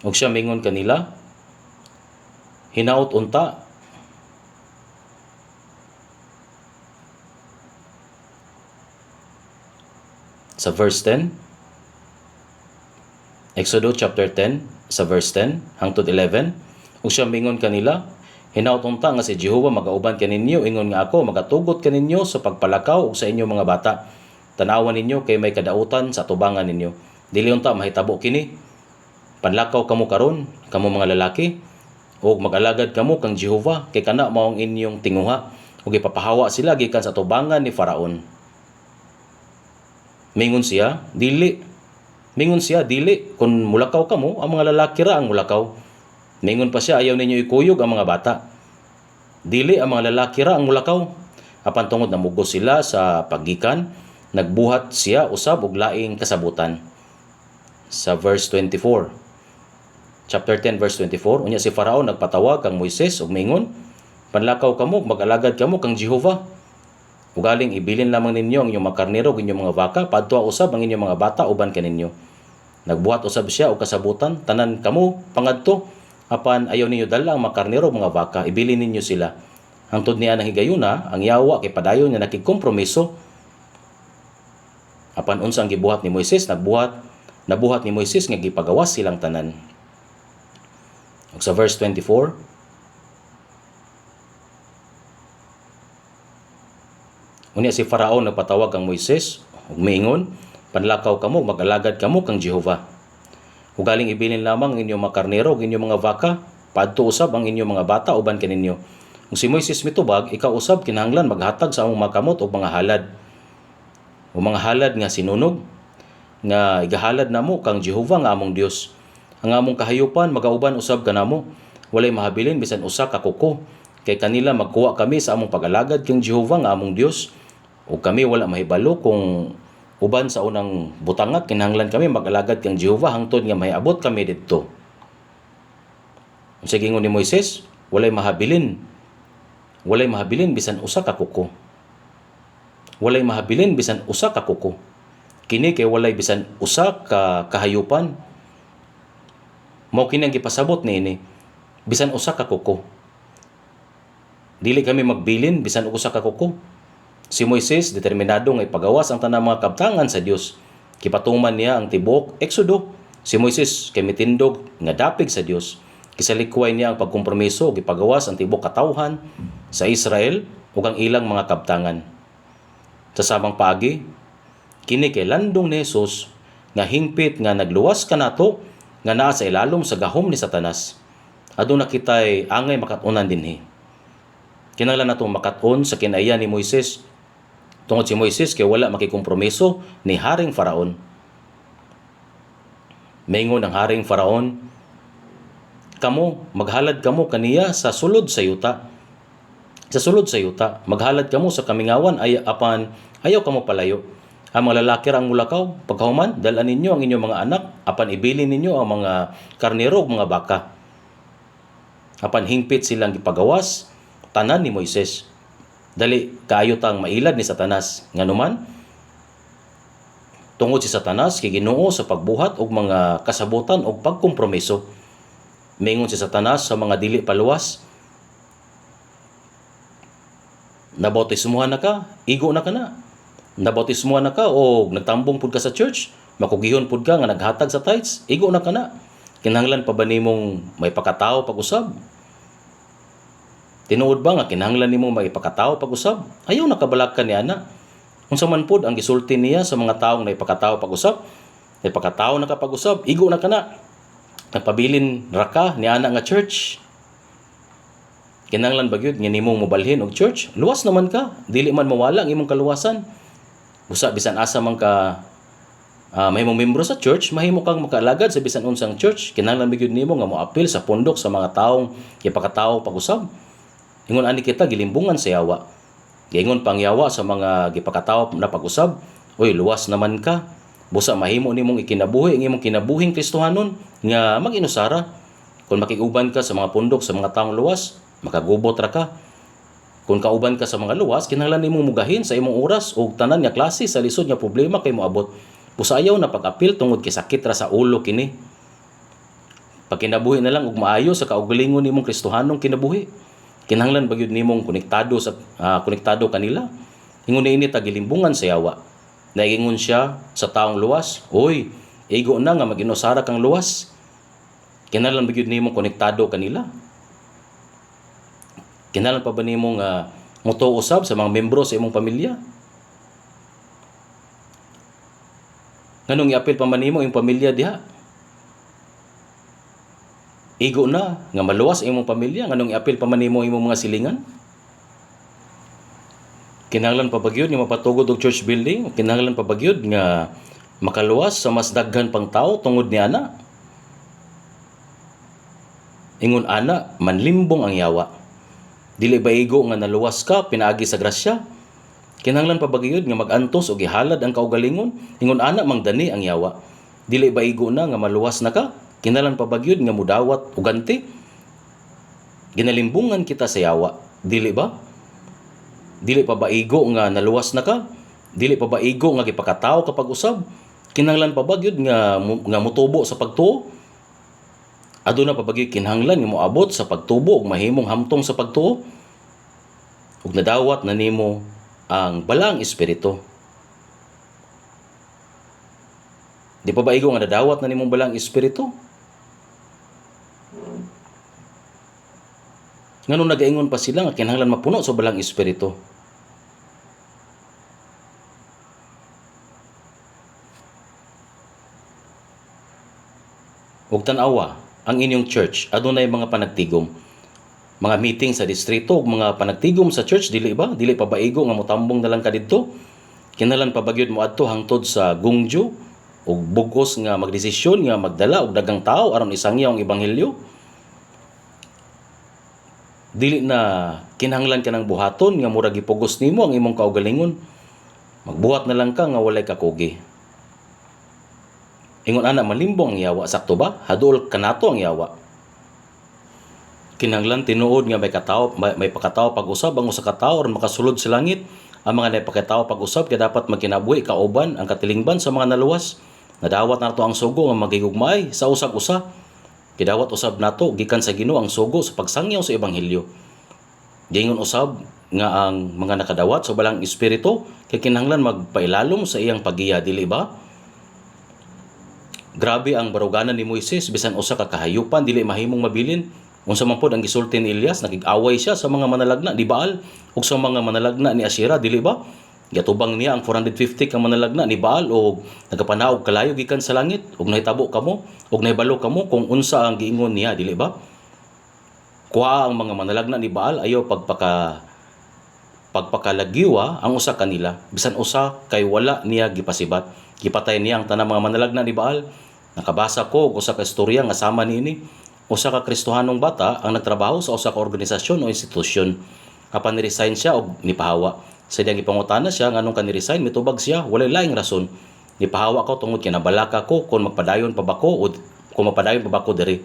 og siya mingon kanila, hinaut unta sa verse 10. Exodo chapter 10 sa verse 10 hangtod 11. Ug siya mingon kanila, hinaut unta nga si Jehova magauban kaninyo, ingon nga ako magatugot kaninyo sa pagpalakaw ug sa inyong mga bata. Tanawan ninyo kay may kadautan sa tubangan ninyo. Dili unta mahitabo kini. Panlakaw kamo karon, kamo mga lalaki, ug mag-alagad kamo kang Jehova kay kana mao ang inyong tinguha ug ipapahawa sila gikan sa tubangan ni Faraon. Mingon siya, dili kun mulakaw kamo, ang mga lalaki ra ang mulakaw. Mingon pa siya, ayaw ninyo ikuyog ang mga bata. Dili ang mga lalaki ra ang mulakaw. Apan tungod namugos sila sa paggikan, nagbuhat siya usab og laing kasabutan. Sa verse 24. Chapter 10 verse 24, unya si Faraon nagpatawag kang Moises ug mingon, panlakaw kamo, mag-alagad kamo kang Jehova. Ugaling ibilin lamang ninyo ang inyong mga karnero ug inyong mga baka, padtua usab ang inyong mga bata uban kaninyo. Nagbuhat usab siya og kasabutan, tanan kamo pangadto, apan ayaw ninyo dala ang mga karnero ug mga baka, ibilin ninyo sila. Hangtod niya nang higayuna, ang yawa kay padayon niya nakigkompromiso. Apan unsa ang gibuhat ni Moises, nabuhat ni Moises nga gipagawas silang tanan. Ug sa verse 24, unya si Faraon nagpatawag kang Moises ug miingon, panlakaw kamo, mag-alagad kamo kang Jehova. Ugaling ibilin lamang ang inyong mga karnero ug inyong mga baka, padto usab ang inyong mga bata uban kaninyo. Kung si Moises mitubag, ikaw usab kinahanglan maghatag sa among mga kamot ug mga halad. O mga halad nga sinunog, nga igahalad namo kang Jehova nga among Dios. Ang among kahayupan magauban usab kanamo, walay mahabilin bisan usa ka kuko. Kay kanila magkuha kami sa among pag-alagad kang Jehova nga among Dios. O kami wala mahibalo kung uban sa unang butangat kinahanglan kami mag-alagad kang Jehova hangtod nga mahiabot kami didto. Sa gingon ni Moises, walay mahabilin bisan usa ka kuko. Walay mahabilin bisan usa ka kuko. Kini kay walay bisan usa ka kahayupan. Mao kini ang gipasabot niini, bisan usa ka kuko. Dili kami magbilin bisan usa ka kuko. Si Moises determinado nga ipagawas ang tanang mga kabtangan sa Dios. Kipatuman niya ang tibuok Exodo. Si Moises kay mitindog nga dapig sa Dios. Kisalikway niya ang pagkompromiso ug ipagawas ang tibuok katawhan sa Israel ug ang ilang mga kabtangan. Sa samang paagi, kini kay landong ni Jesus nga hingpit nga nagluwas kanato nga naa sa ilalom sa gahom ni Satanas. Aduna kitay angay makatunan dinhi. Kinahanglan natong makaton sa kinaiya ni Moises. Tungod si Moises kay wala makikompromiso ni Haring Faraon. Maingon ang Haring Faraon, maghalad kamo kaniya sa sulod sa yuta. Sa sulod sa yuta, maghalad kamo sa kamingawan apan ayaw kamo palayo. Ang mga lalaki ang mulakaw, pagkahuman, dalan ninyo ang inyong mga anak, apan ibilin ninyo ang mga karnero ug mga baka. Apan hingpit silang gipagawas, tanan ni Moises. Dali kaayo tang mailad ni Satanas. Nganuman, tungod si Satanas kay Ginoo sa pagbuhat og mga kasabutan og pagkompromiso. Mingon si Satanas sa mga dili paluwas, nabautismuhan na ka, igo na ka na. Nabautismuhan na ka o nagtambong pud ka sa church, makugihon pud ka nga naghatag sa tithes, igo na ka na. Kinahanglan pa ba nimong may pakatao pag-usab? Tinuod ba nga kinahanglan nimo may pakatao pag-usab? Ayaw nakabalagkan ni ana. Unsa man pud ang gisulti niya sa mga taong naipakatao pag-usab? Naipakatao na kapag-usab, igo na ka na. Nagpabilin ra ka ni ana nga church. Kinahanglan ba gyud nga nimong mobalhin og church? Luwas naman ka, dili man mawala ang imong kaluwasan. Busa bisan asa man ka mahimong membro sa church, mahimo kang makaalagad sa bisan unsang church. Kinahanglan ba gyud nimo nga moapil sa pundok sa mga taong ipakatao pag-usab? Ingon ani kita gilimbungan sa yawa. Giingon pang yawa sa mga gipakatao na pag-usab, oy luwas naman ka. Busa mahimo nimong ikinabuhi ang imong kinabuhing Kristohanon nga mag-inusara. Kung makiguban ka sa mga pundok sa mga taong luwas, makagubot ra ka. Kung kauban ka sa mga luwas, kinahanglan nimong mugahin sa imong oras og tanan nga klase sa lisod nga problema kay moabot. Busa ayaw na pag-apil tungod kay sakit ra sa ulo kini. Pagkinabuhi na lang og maayo sa kaugalingon nimong Kristohanong kinabuhi. Kinahanglan ba gyud nimong konektado kanila? Ingon ini tagilimbungan sa yawa. Naingon siya sa taong luwas, oy, igo na nga mag-inusara kang luwas. Kinahanglan ba gyud nimong konektado kanila? Kinahanglan pa ba nimong moto-usab sa mga membro sa imong pamilya? Nganong iapil pa man nimo imong pamilya diha? Igo na nga maluwas imong pamilya, nganong iapil pa man nimo imong mga silingan? Kinahanglan pa ba gyud nga mapatugod og church building? Kinahanglan pa ba gyud nga makaluwas sa mas daghan pang tawo tungod ni ana? Ingon ana, manlimbong ang yawa. Dili ba igo nga naluwas ka pinaagi sa grasya? Kinahanglan pa ba gyud nga mag-antos og ihalad ang kaugalingon? Ingon ana mangdani ang yawa. Dili ba igo na nga maluwas na ka? Kinahanglan pa ba gyud nga mudawat og ganti? Ginalimbungan kita sa yawa, dili ba? Dili pa ba igo nga naluwas na ka? Dili pa ba igo nga gipakatawo kapag usab? Kinahanglan pa ba gyud nga motubo sa pagtuo? Aduna pa ba gyud kinahanglan nga moabot sa pagtubo ug mahimong hamtong sa pagtuo? Ug nadawat na nimo ang balang espiritu. Di pa ba igo nga nadawat na nimong balang espiritu? Nganong nagaingon pa sila nga kinahanglan mapuno sa balang espiritu? Ug tan-awa ang inyong church adunay mga panagtigom, mga meeting sa distrito ug mga panagtigom sa church, dili ba? Dili pa ba igo nga motambong na lang ka didto? Kinahanglan pa ba gyud moadto hangtod sa Gungju ug bugos nga magdesisyon nga magdala og daghang tao aron isangyaw ang ebanghelyo? Dili na kinahanglan ka ng buhaton nga murag gipugos nimo ang imong kaugalingon. Magbuhat na lang ka nga walay kakugi. Ingon ana malimbong ang yawa, sakto ba? Hadol kanato ang yawa. Kinahanglan tinuod nga may pakatawo pag-usab ang usa ka tawo aron makasulod sa langit. Ang mga naipakatawo pag-usab kay dapat magkinabuhi kauban ang katilingban sa mga naluwas. Nadawat nato ang sugo nga magigugmay sa usag-usa. Kidawat usab nato gikan sa Ginoo ang sugo sa pagsangyaw sa ebanghelyo. Giingon usab nga ang mga nakadawat sa balang espiritu kay kinahanglan magpailalom sa iyang pagiya, dili ba? Grabe ang baruganan ni Moises, bisan usa ka kahayupan dili mahimong mabilin. Unsa man pod ang gisulti ni Elias, nakig-away siya sa mga manalagna ni Baal ug sa mga manalagna ni Asherah, dili ba? Gatubang niya ang 450 ka manalagna ni Baal ug nagapanaog kalayo gikan sa langit ug nahitabo kamo ug nahibalo kamo kung unsa ang giingon niya, dili ba? Kuha ang mga manalagna ni Baal ayaw pagpakalagyiwa ang usa kanila, bisan usa kay wala niya gipasibat. Gipatay niya ang tanang mga manalagna ni Baal. Nakabasa ko og usa ka istorya nga sama niini. Usa ka Kristohanong bata ang nagtrabaho sa usa ka organisasyon o institusyon. Apan ni-resign siya og nipahawa. Sa diyang ipangutana siya nganong ka-resign, mitubag siya walay laing rason. Nipahawa ko tungod kinabalaka ko kung magpadayon pa ba ko o kung magpadayon pa ba ko diri.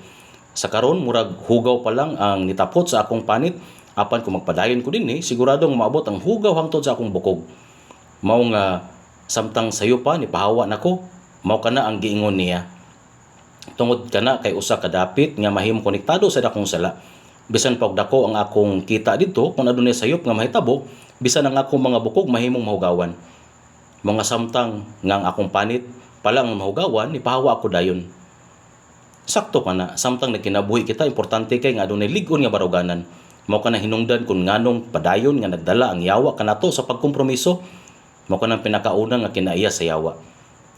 Sa karon murag hugaw pa lang ang nitapot sa akong panit. Apan kung magpadayon ko dinhi, siguradong maabot ang hugaw hangtod sa akong bukog. Mao nga samtang sayo pa nipahawa nako, mao kana ang giingon niya. Tungod kana kay usa ka dapit nga mahimong konektado sa dakong sala. Bisan pa og dako ang akong kita didto kung adunay sayop nga mahitabo, bisan ang akong mga bukog mahimong mahugawan. Mga samtang nga ang akong panit palang mahugawan, nipahawa ako dayon. Sakto kana, samtang nagkinabuhi kita, importante kay nga adunay lig-on nga baruganan. Mao kana hinungdan kung nganong padayon nga nagdala ang yawa kanato sa pagkompromiso. Mao kanang pinakauna nga kinaiya sa yawa.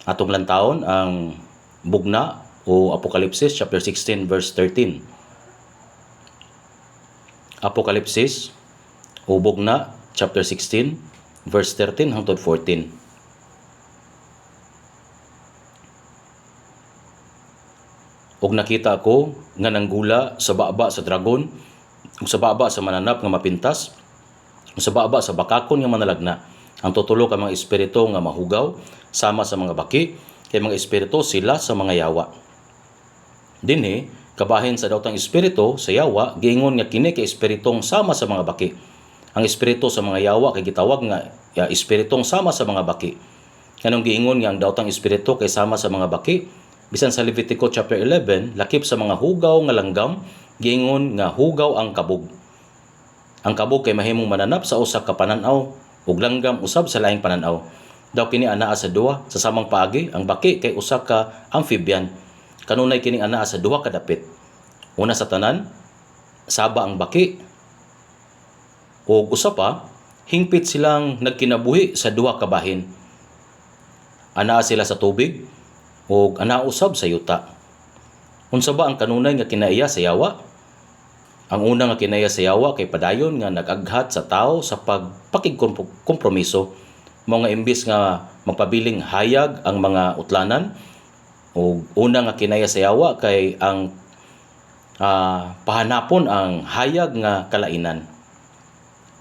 Atong lantawon ang bugna o Apokalipsis chapter 16 verse 13. Apokalipsis o bugna chapter 16 verse 13 hangtod 14. Og nakita ko nga nanggula sa baba sa dragon, ug sa baba sa mananap nga mapintas, ug sa baba sa bakakon nga manalagna. Ang tutulo ka mga espiritu nga mahugaw sama sa mga baki, kay mga espiritu sila sa mga yawa. Dinhi kabahin sa dawtang espiritu sa yawa, giingon nga kini kay espiritong sama sa mga baki. Ang espiritu sa mga yawa kay gitawag nga espiritong sama sa mga baki. Kanang giingon nga ang dawtang espiritu kay sama sa mga baki, bisan sa Levitico chapter 11, lakip sa mga hugaw nga langgam, giingon nga hugaw ang kabog. Ang kabog kay mahimong mananap sa usa ka panan-aw ug langgam usab sa laing panan-aw. Daw kini anaa sa duha sa samang paagi, ang baki kay usa ka amphibian. Kanunay kini anaa sa duha ka dapit. Una sa tanan, saba ang baki. Ug usa pa, hingpit silang nagkinabuhi sa duha ka bahin. Anaa sila sa tubig ug anaa usab sa yuta. Unsa ba ang kanunay nga kinaiya sa yawa? Ang una nga kinaiya sa yawa kay padayon nga nag-aghat sa tao sa pagpakigkompromiso. Mao nga imbis nga magpabiling hayag ang mga utlanan, o una nga kinaiya sa yawa kay ang pahanapon ang hayag nga kalainan.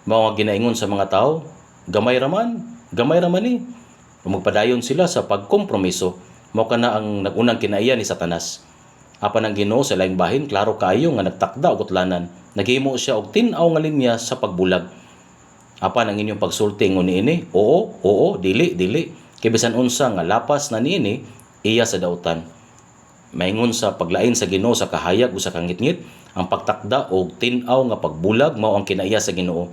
Mao nga ginaingon sa mga tao, gamay raman ni. Magpadayon sila sa pagkompromiso. Mao kana ang nagunang kinaiya ni Satanas. Apan ang Ginoo sa laing bahin, klaro kaayo nga nagtakda og utlanan. Naghimo siya og tin-aw nga linya sa pagbulag. Apan ang inyong pagsulti ngon niini, oo, dili. Kay bisan unsa nga lapas na niini, iya sa dautan. Maingon sa paglain sa Ginoo sa kahayag o sa kangitngit, ang pagtakda og tin-aw nga pagbulag mao ang kinaiya sa Ginoo.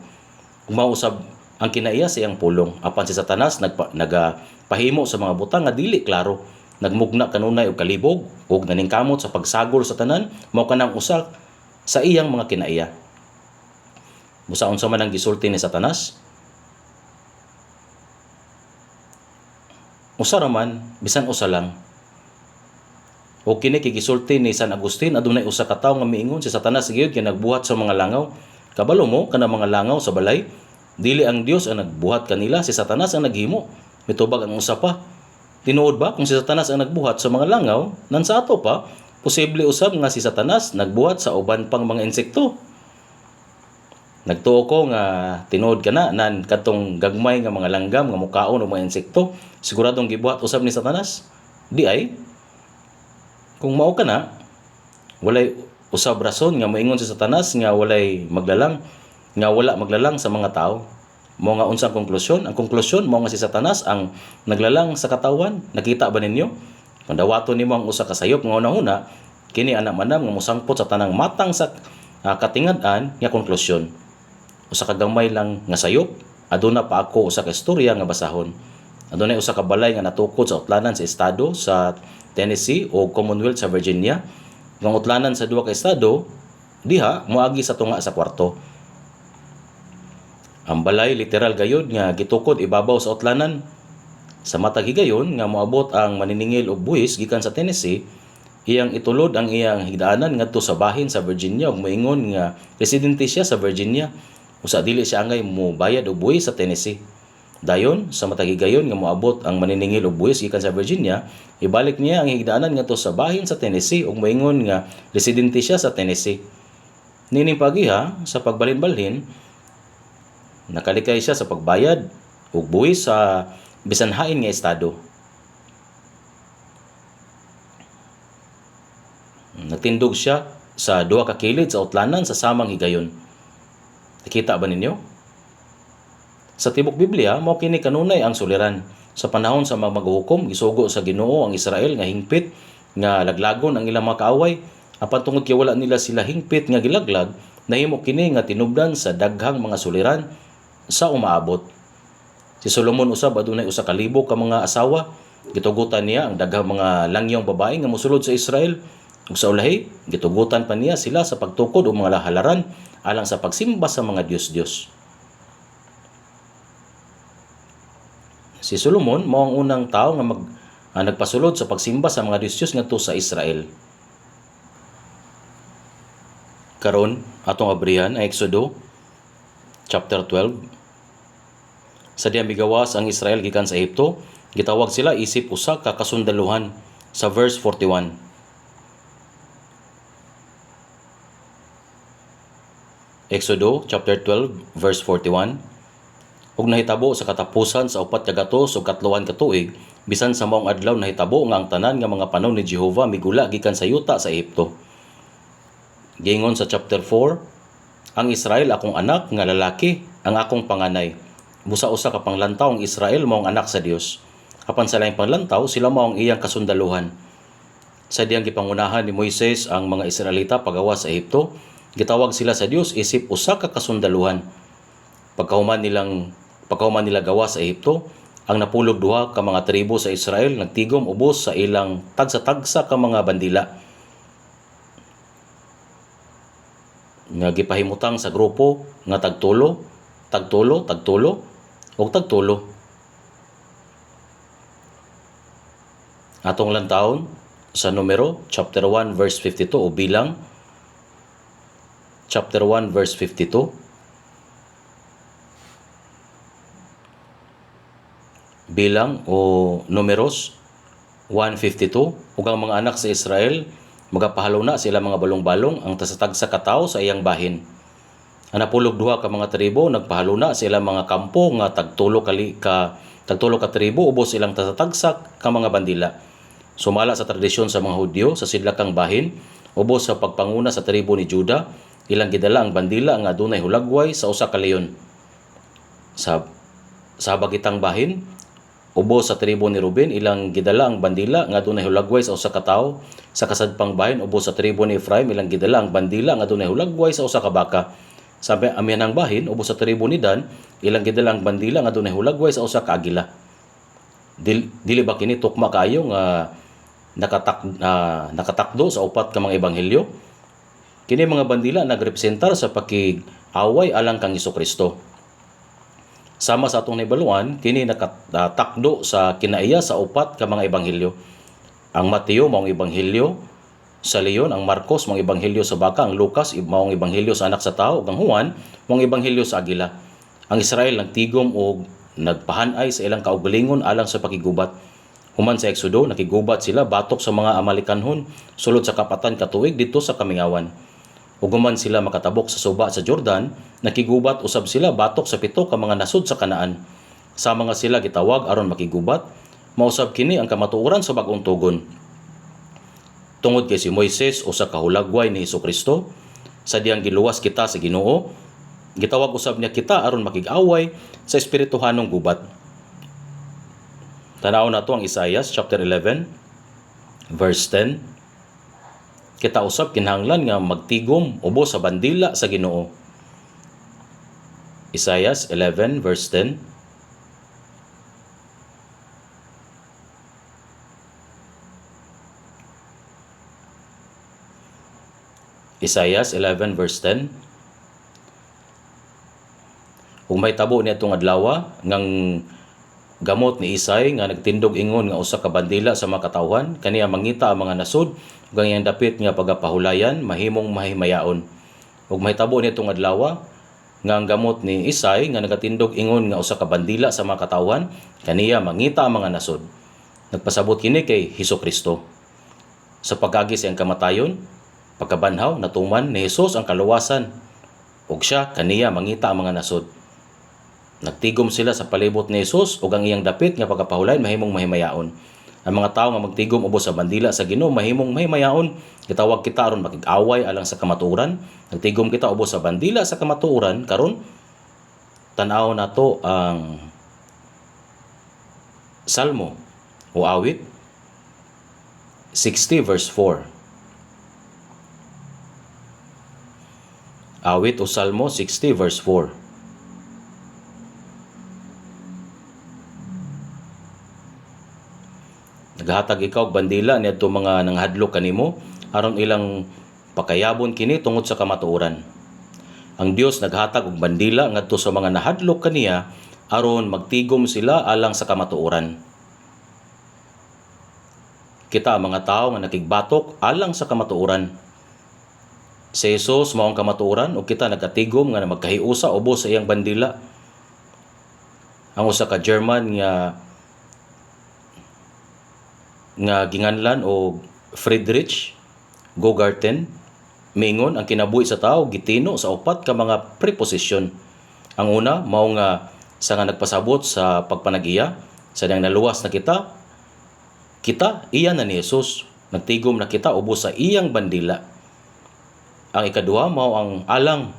Ug mao usab ang kinaiya sa iyang pulong. Apan si Satanas nagpahimo sa mga butang nga dili klaro. Nagmugna kanunay og kalibog ug naningkamot sa pagsagol sa tanan, mao kanang usa sa iyang mga kinaiya. Busa unsa man ang gisulti ni Satanas? Usa ra man, bisan usa lang. O kini kay gisulti ni San Agustin, adunay usa ka tawo nga miingon si Satanas gyud kay nagbuhat sa mga langaw. Kabalo mo kana mga langaw sa balay, dili ang Dios ang nagbuhat kanila, si Satanas ang naghimo. Mitubag ang usa pa. Tinuod ba kung si Satanas ang nagbuhat sa mga langaw, nan sa ato pa, posible usab nga si Satanas nagbuhat sa uban pang mga insekto. Nagtuo ko nga tinuod kana nan kadtong gagmay nga mga langgam nga mukaon og mga insekto, siguradong gibuhat usab ni Satanas. Di ay? Kung mao kana, walay usab rason nga moingon si Satanas nga walay maglalang, nga wala maglalang sa mga tao. Mo nga unsang konklusyon? Ang konklusyon mo nga si Satanas ang naglalang sa katawan. Nakita ba ninyo? Kung dawaton nimo ang usa ka sayop nga una-una, kini ana manam nga mosangpot sa tanang matang sa katingad-an nga konklusyon. usa ka gamay lang nga sayop. Aduna pa ako usa ka istorya nga basahon. Adunay usa ka balay nga natukod sa utlanan sa estado sa Tennessee o Commonwealth sa Virginia. Ang utlanan sa duha ka estado diha moagi sa tunga sa kwarto. Ang balay literal gayud nga gitukod ibabaw sa utlanan. Sa matag higayon nga moabot ang maniningil og buhis gikan sa Tennessee, iyang itulod ang iyang higdaanan ngadto sa bahin sa Virginia ug moingon nga residente siya sa Virginia. Usa dili siya angay mobayad og buhis sa Tennessee. Dayon sa matag higayon nga moabot ang maniningil og buhis gikan sa Virginia, ibalik niya ang higdaanan ngadto sa bahin sa Tennessee ug moingon nga residente siya sa Tennessee. Nining pagiha sa pagbalhin-balhin, nakalikay siya sa pagbayad og buhis sa bisan hain nga estado. Nagtindog siya sa duha ka kilid sa utlanan sa samang higayon. Nakita ba ninyo? Sa tibok Biblia, mao kini kanunay ang suliran. Sa panahon sa mga maghuhukom, gisugo sa Ginoo ang Israel nga hingpit nga laglagon ang ilang mga kaaway. Apan tungod kay wala nila sila hingpit nga gilaglag, nahimo kini nga tinubdan sa daghang mga suliran sa umaabot. Si Solomon usab adunay usa ka libo ka mga asawa. Gitugutan niya ang daghang mga langyong babae nga mosulod sa Israel. Ug sa ulahi, gitugutan pa niya sila sa pagtukod og mga halaran alang sa pagsimba sa mga Dios-Dios. Si Solomon mao ang unang tao nga nagpasulod sa pagsimba sa mga Dios-Dios ngadto sa Israel. Karon atong abrihan ang Exodo chapter 12. Sa diha migawas ang Israel gikan sa Ehipto, gitawag sila isip usa ka kasundaluhan sa verse 41. Exodo chapter 12 verse 41. Ug nahitabo sa katapusan sa 4 ka gatos ug katluan ka tuig, bisan sa maong adlaw nahitabo nga ang tanan nga mga panon ni Jehova migula gikan sa yuta sa Ehipto. Giingon sa chapter 4, ang Israel akong anak nga lalaki, ang akong panganay. Busa usa ka panglantaw ang Israel mao ang anak sa Dios. Apan sa laing panglantaw sila mao ang iyang kasundaluhan. Sa diyang gipangunahan ni Moises ang mga Israelita pagawas sa Ehipto, gitawag sila sa Dios isip usa ka kasundaluhan. Pagkahuman nila gawas sa Ehipto, ang napulog duha ka mga tribo sa Israel nagtigom ubos sa ilang tagsa-tagsa ka mga bandila. Nga gipahimutang sa grupo nga tagtulo ug tagtulo. Atong lantawon sa Numero chapter 1 verse 52 o Bilang chapter 1 verse 52. Bilang o Numeros 1:52, ug ang mga anak sa Israel magapahalo na sila mga balong-balong ang tasatag sa katawo sa iyang bahin. Ang napulog duha ka mga tribo nagpahalo na sila mga kampo nga tagtulo ka tribo ubos ilang tasatagsa ka mga bandila. Sumala sa tradisyon sa mga Hudyo sa sidlakang bahin ubos sa pagpanguna sa tribo ni Juda, ilang gidala ang bandila nga adunay hulagway sa usa ka leyon. Sa bagitang bahin ubos sa tribo ni Ruben, ilang gidala ang bandila nga adunay hulagway sa usa ka tawo. Sa kasadpang bahin ubos sa tribo ni Ephraim, ilang gidala ang bandila nga adunay hulagway sa usa ka baka. Sa amihanang bahin ubos sa tribo ni Dan, ilang gidala ang bandila nga adunay hulagway sa usa ka agila. Dili ba kini tukma kayo nga nakatakdo sa upat ka mga ebanghelyo? Kini mga bandila nagrepresentar sa pakig-away alang kang Hesukristo. Sama sa atong nahibaluan, kini nakatakdo sa kinaiya sa upat ka mga ebanghelyo. Ang Mateo maong ebanghelyo sa leyon, ang Marcos maong ebanghelyo sa baka, ang Lucas maong ebanghelyo sa anak sa tao, ug ang Juan maong ebanghelyo sa agila. Ang Israel nagtigom og nagpahanay sa ilang kaugalingon alang sa pakigubat. Human sa Exodo, nakigubat sila batok sa mga Amalekanhon sulod sa kapatan katuig dito sa Kamingawan. Ug human sila makatabok sa suba sa Jordan, nakigubat usab sila batok sa 7 ka mga nasud sa Kanaan. Sa mga sila gitawag aron makigubat, mausab kini ang kamatuoran sa bag-ong tugon. Tungod kay si Moises usa ka hulagway ni Hesukristo, sa diyang giluwas kita sa Ginoo, gitawag usab niya kita aron makig-away sa espirituhanong gubat. Tanaw nato ang Isaias chapter 11 verse 10. Kita usab kinahanglan nga magtigom ubos sa bandila sa Ginoo. Isaiah 11 verse 10. Isaiah 11 verse 10. Kung may tabo niya itong adlaw ngang gamot ni Isay nga nagtindog ingon nga usa ka bandila sa mga katawhan, kaniya mangita ang mga nasod ug ang iyang dapit nga pagapahulayan mahimong mahimayaon. Ug may tabo niya itong adlaw nga ang gamot ni Isay nga nagatindog ingon nga usa ka bandila sa mga katawhan, kaniya mangita ang mga nasod. Nagpasabot kini kay Hesukristo. Sa pag-agi sa iyang kamatayon, pagkabanhaw natuman ni Hesus ang kaluwasan ug siya kaniya mangita ang mga nasod. Nagtigom sila sa palibot ni Hesus ug ang iyang dapit nga pagapahulayan mahimong mahimayaon. Ang mga tawo nga magtigom ubos sa bandila sa Ginoo mahimong mahimayaon. Gitawag kita aron makig-away alang sa kamatuoran. Nagtigom kita ubos sa bandila sa kamatuoran karon tan-aw nato ang Salmo o awit 60 verse 4. Awit o Salmo 60 verse 4. Naghatag ikaw og bandila niadto mga nanghadlok kanimo aron ilang pakayabon kini tungod sa kamatuoran. Ang Dios naghatag og bandila ngadto sa mga nahadlok kaniya aron magtigom sila alang sa kamatuoran. Kita ang mga tawo nga nakigbatok alang sa kamatuoran. Si Jesus mao ang kamatuoran ug kita nagatigom nga magkahiusa ubos sa iyang bandila. Ang usa ka German nga ginganlan o Friedrich Gogarten mingon ang kinabuhi sa tawo gitino sa upat ka mga preposisyon. Ang una mao nga sa nga nagpasabot sa pagpanag-iya sa dang naluwas na kita iya na ni Jesus, nagtigom na kita ubos sa iyang bandila. Ang ikaduha mao ang alang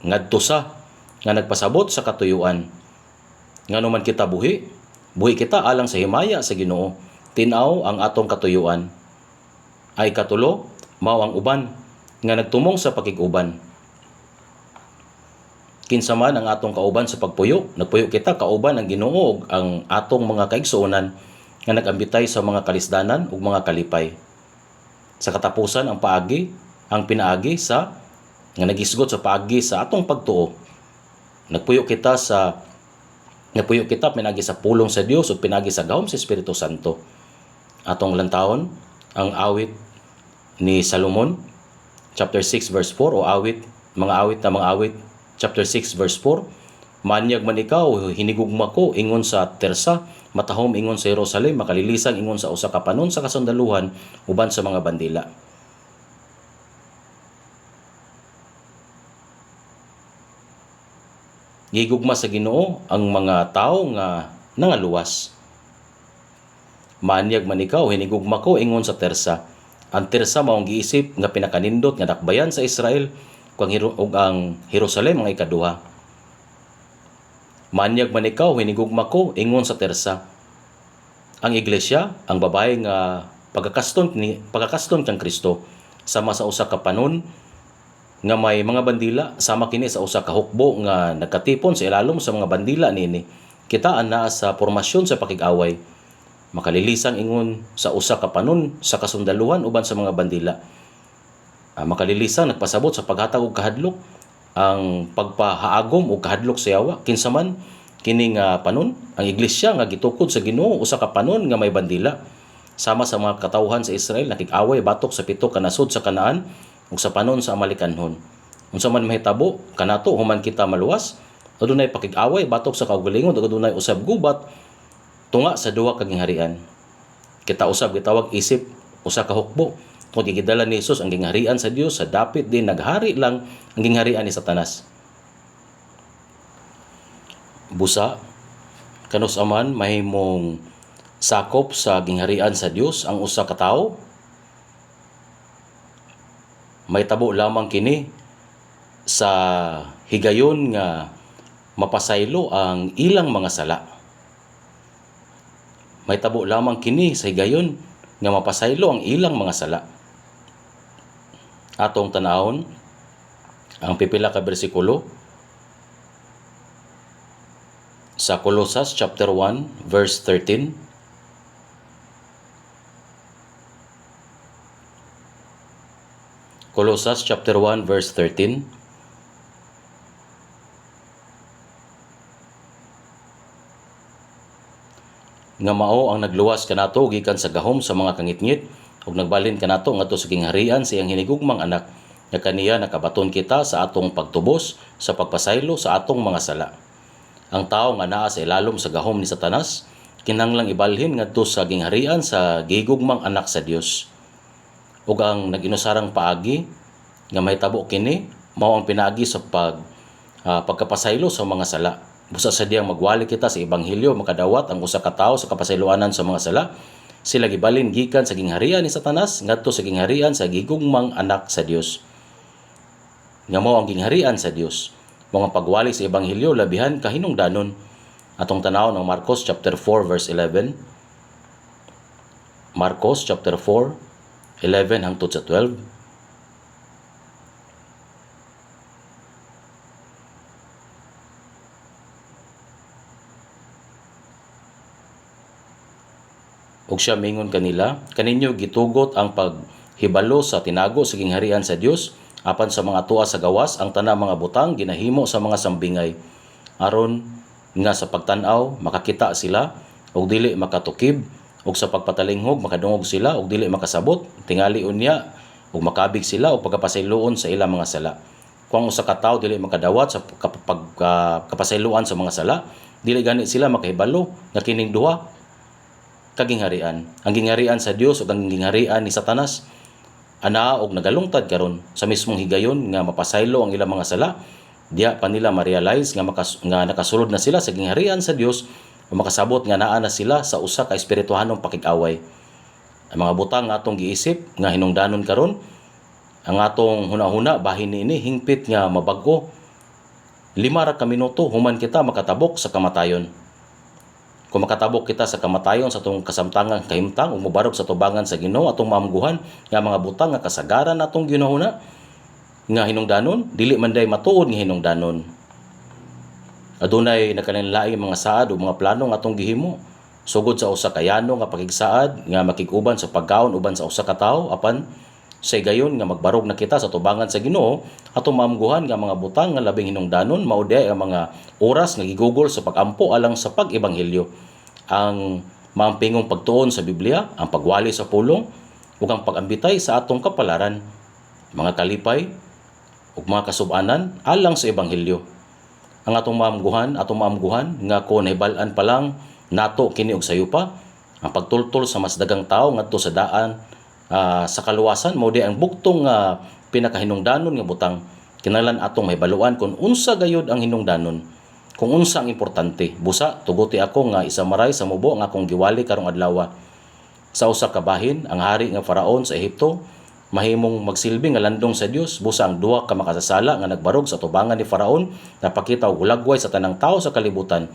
ngadto sa nga nagpasabot sa katuyuan. Ngano man kita buhi kita alang sa himaya sa Ginoo. Tinaw ang atong katuyuan. Ay katulo, mao ang uban nga nagtumong sa pakig-uban. Kinsa man ang atong kauban sa pagpuyo, nagpuyo kita kauban ang Ginoo ang atong mga kaigsuonan nga nagambitay sa mga kalisdanan ug mga kalipay. Sa katapusan ang pinaagi sa nga nagisgot sa paagi sa atong pagtuo. Nagpuyo kita pinagi sa pulong sa Dios ug pinagi sa gahom sa Espiritu Santo. Atong lantawon ang awit ni Salomon chapter 6 verse 4 o mga awit chapter 6 verse 4. Manyag man ikaw hinigugma ko ingon sa Tersa, matahom ingon sa Jerusalem, makalilisang ingon sa usa ka panon sa kasundaluhan uban sa mga bandila. Gigugma sa Ginoo ang mga tawo nga nangaluwas. Manyag man ikaw hinigugma ko ingon sa Tersa. Ang Tersa mao ang giisip nga pinakanindot nga dakbayan sa Israel ug ang Jerusalem ang ikaduha. Manyag man ikaw hinigugma ko ingon sa Tersa. Ang iglesia ang babae nga pagkakaston kang Kristo sama sa usa ka panon nga may mga bandila, sama kini sa usa ka hukbo nga nagkatipon sa ilalom sa mga bandila nini. Kitaan naa sa formasyon sa pakig-away. Makalilisang ingon sa usa ka panon sa kasundaluhan uban sa mga bandila. Makalilisang nagpasabot sa paghatag og kahadlok, ang pagpahaagom og kahadlok sa yawa. Kinsa man kini nga panon, ang iglesia nga gitukod sa Ginoo usa ka panon nga may bandila. Sama sa mga katawhan sa Israel nakig-away batok sa pito ka nasod sa Kanaan ug sa panon sa Amalikanhon. Unsa man mahitabo kanato human kita maluwas, adunay pakig-away batok sa kaugalingon ug adunay usab gubat tunga sa duha ka gingharian. Kita usab gitawag isip usa ka hukbo. Kung gigidala ni Jesus ang gingharian sa Dios, sa dapit din naghari lang ang gingharian ni Satanas. Busa kanus aman mahimong sakop sa gingharian sa Dios ang usa ka tawo. May tabo lamang kini sa higayon nga mapasaylo ang ilang mga sala. May tabo lamang kini sa higayon nga mapasaylo ang ilang mga sala. Atong tanahon ang pipila ka bersikulo Sa Colossus chapter 1 verse 13. Colossus chapter 1 verse 13. Nga mao ang nagluwas kanato gikan sa gahom sa mga kangitngit ug nagbalhin kanato ngadto sa gingharian sa iyang hinigugmang anak nga kaniya nakabaton kita sa atong pagtubos sa pagpasaylo sa atong mga sala. Ang tawo nga naa sa ilalom sa gahom ni Satanas kinahanglang ibalhin ngadto sa gingharian sa gihigugmang anak sa Dios. Ug ang naginusarang paagi nga mahitabo kini mao ang pinaagi sa pagkapasaylo sa mga sala. Busa sa diyang magwali kita sa ebanghelyo makadawat ang usa ka tawo sa kapasayloanan sa mga sala, sila gibalin gikan sa gingharian ni Satanas ngadto sa gingharian sa gigugmang anak sa Dios. Nga mao ang gingharian sa Dios. Mga pagwali sa ebanghelyo labihan kahinungdanon. Atong tanaw ng Marcos chapter 4 verse 11. Marcos chapter 4 11 hangtod sa 12. Ug siya mingon kanila, kaninyo gitugot ang paghibalo sa tinago sa gingharian sa Dios apan sa mga tuwa sa gawas ang tanang mga butang ginahimo sa mga sambingay aron nga sa pagtan-aw makakita sila ug dili makatukib ug sa pagpatalinghog makadungog sila ug dili makasabot tingali unya ug makabig sila ug pagkapasayloon sa ilang mga sala. Kung usa ka tawo dili makadawat sa kapasayloan sa mga sala, dili gani sila makahibalo nga kining duha kagingharian. Ang gingharian sa Dios ug ang gingharian ni Satanas ana og nagalungtad karon sa mismong higayon nga mapasaylo ang ilang mga sala. Diya pa nila ma-realize nga nakasulod na sila sa gingharian sa Dios o makasabot nga naa na sila sa usa ka espirituhanong pakig-away. Ang mga butang nga atong giisip nga hinungdanon karon, ang atong hunahuna bahin niini hingpit nga mabag-o. 5 ra ka minuto human kita makatabok sa kamatayon. Kung makatabok kita sa kamatayon sa atong kasamtangan kahimtang ug mobarog sa tubangan sa Ginoo atong maamguhan nga mga butang nga kasagaran natong ginahuna nga hinungdanon dili man day matuod nga hinungdanon. Adunay nakalinlaing mga saad ug mga plano nga atong gihimo sugod sa usa ka yano nga pakigsaad nga makig-uban sa pagkaon uban sa usa ka tawo apan sa gayon nga magbarog na kita sa tubangan sa Ginoo atong maamguhan nga mga butang nga labing hinungdanon mao diay ang mga oras nga gigugol sa pagampo alang sa pag-ebanghelyo, ang maampingong pagtuon sa Biblia, ang pagwali sa pulong ug ang pag-ambitay sa atong kapalaran, mga kalipay ug mga kasub-anan alang sa ebanghelyo. Ang atong maamguhan nga kung nahibal-an pa lang nato kini og sayupa, ang pagtultol sa mas dagang tawo ngadto sa daan sa kaluwasan mao di ang buktong pinakahinungdanon nga butang. Kinahanglan atong mahibaluan kung unsa gayud ang hinungdanon, kung unsa ang importante. Busa tuguti ako nga isamaray sa mubo ang akong giwali karong adlaw. Sa usa ka bahin ang hari nga Faraon sa Ehipto mahimong magsilbi nga landong sa Dios. Busa ang duha ka makasasala nga nagbarog sa tubangan ni Faraon napakita og hulagway sa tanang tawo sa kalibutan.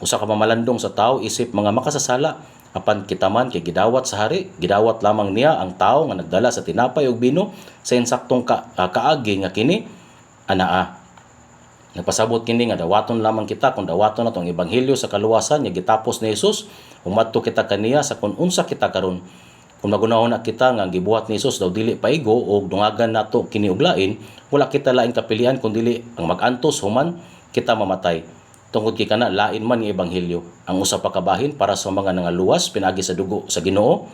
Usa ka mamalandong sa tawo isip mga makasasala apan kita man kay gidawat sa hari, gidawat lamang niya ang tawo nga nagdala sa tinapay ug bino sa insaktong kaagi nga kini anaa. Nagpasabot kini nga dawaton lamang kita kung dawaton natong ebanghelyo sa kaluwasan nga gitapos ni Hesus ug madto kita kaniya sa kung unsa kita karon. Kung magunahon na kita nga gibuhat ni Hesus daw dili paigo ug dungagan nato kini og lain, wala kita lain kapilian kun dili ang magantos human kita mamatay. Tungod kay kana lain man nga ebanghelyo, ang usa pa kabahin para sa mga nangaluwas pinaagi sa dugo sa Ginoo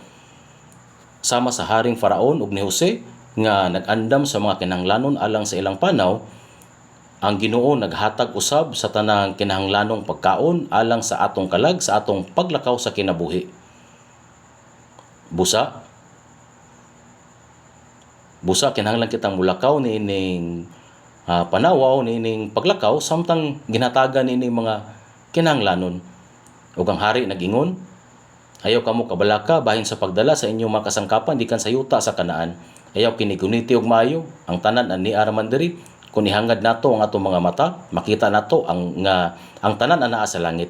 sama sa haring Faraon ug ni Jose nga nag-andam sa mga kinahanglanon alang sa ilang panaw. Ang Ginoo naghatag usab sa tanang kinahanglanong pagkaon alang sa atong kalag sa atong paglakaw sa kinabuhi. Busa kinahanglan kitang mulakaw niining panawaw niining paglakaw samtang ginhatagan niining mga kinahanglanon. Ug ang hari nagingon, ayaw kamo kabalaka bahin sa pagdala sa inyong mga kasangkapan dikan sa yuta sa Kanaan. Ayaw kini guniti og maayo ang tanan ani araman diri. Kung ihangad nato ang atong mga mata, makita nato ang tanan anaa sa langit.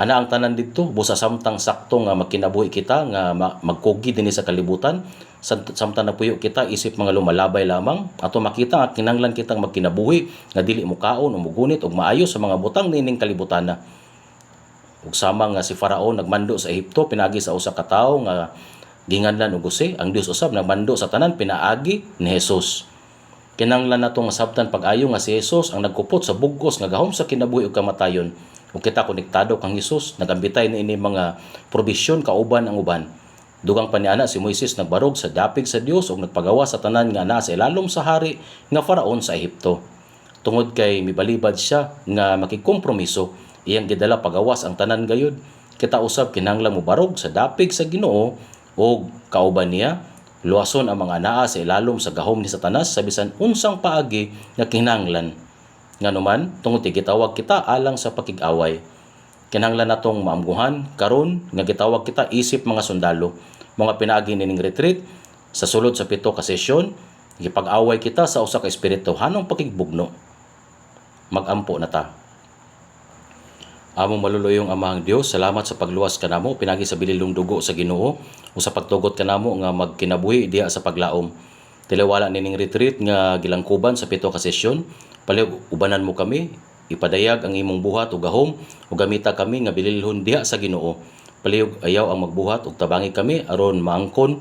Ana ang tanan didto busa samtang sakto nga makinabuhi kita nga magkugi dinhi sa kalibutan, samtang napuyo kita isip mga lumalabay lamang ato makita nga kinahanglan kitang magkinabuhi nga dili mukaon o mugunit og maayo sa mga butang nining kalibutana. ug sama nga si Faraon nagmando sa Ehipto pinaagi sa usa ka tawo nga ginganlan og Jose, ang Dios usab nagmando sa tanan pinaagi ni Jesus. Kinahanglan nato nga sabtan pag-ayo nga si Jesus ang nagkupot sa bugos nga gahom sa kinabuhi ug kamatayon. Ug kita konektado kang Jesus, nagambitay na ini mga probisyon kauban ang uban. Dugang pa ni ana si Moises nagbarog sa dapig sa Dios ug nagpagawa sa tanan nga naa sa ilalom sa hari nga Faraon sa Ehipto. Tungod kay mibalibad siya nga makikompromiso, iyang gidala pagawas ang tanan gayud. Kita usab kinahanglan mo barog sa dapig sa Ginoo ug kauban niya luwason ang mga naa sa ilalom sa gahom ni Satanas sa bisan unsang paagi nga kinahanglan. Nganuman tungod gitawag kita alang sa pakig-away. Kinahanglan natong maamguhan karon nga gitawag kita isip mga sundalo. Mga pinaagi nining retreat sa sulod sa 7 ka sesyon, gipag-away kita sa usa ka espirituhanong pakigbugno. Magampo na ta. Among maluluyong Amahang Dios, salamat sa pagluwas kanamo pinagi sa bililong dugo sa Ginoo o sa pagtugot kanamo nga magkinabuhi diha sa paglaom. Tiliwala nining retreat nga gilangkuban sa 7 ka sesyon, palihog ubanan mo kami, ipadayag ang imong buhat ug gahom ug gamita kami nga bililhon diha sa Ginoo. Palihog ayaw ang magbuhat ug tabangi kami aron maangkon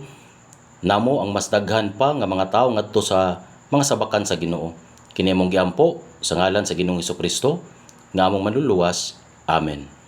namo ang mas daghan pa nga mga tawo ngadto sa mga sabakan sa Ginoo. Kini among giampo sa ngalan sa Ginoong Hesukristo nga among manluluwas. Amen.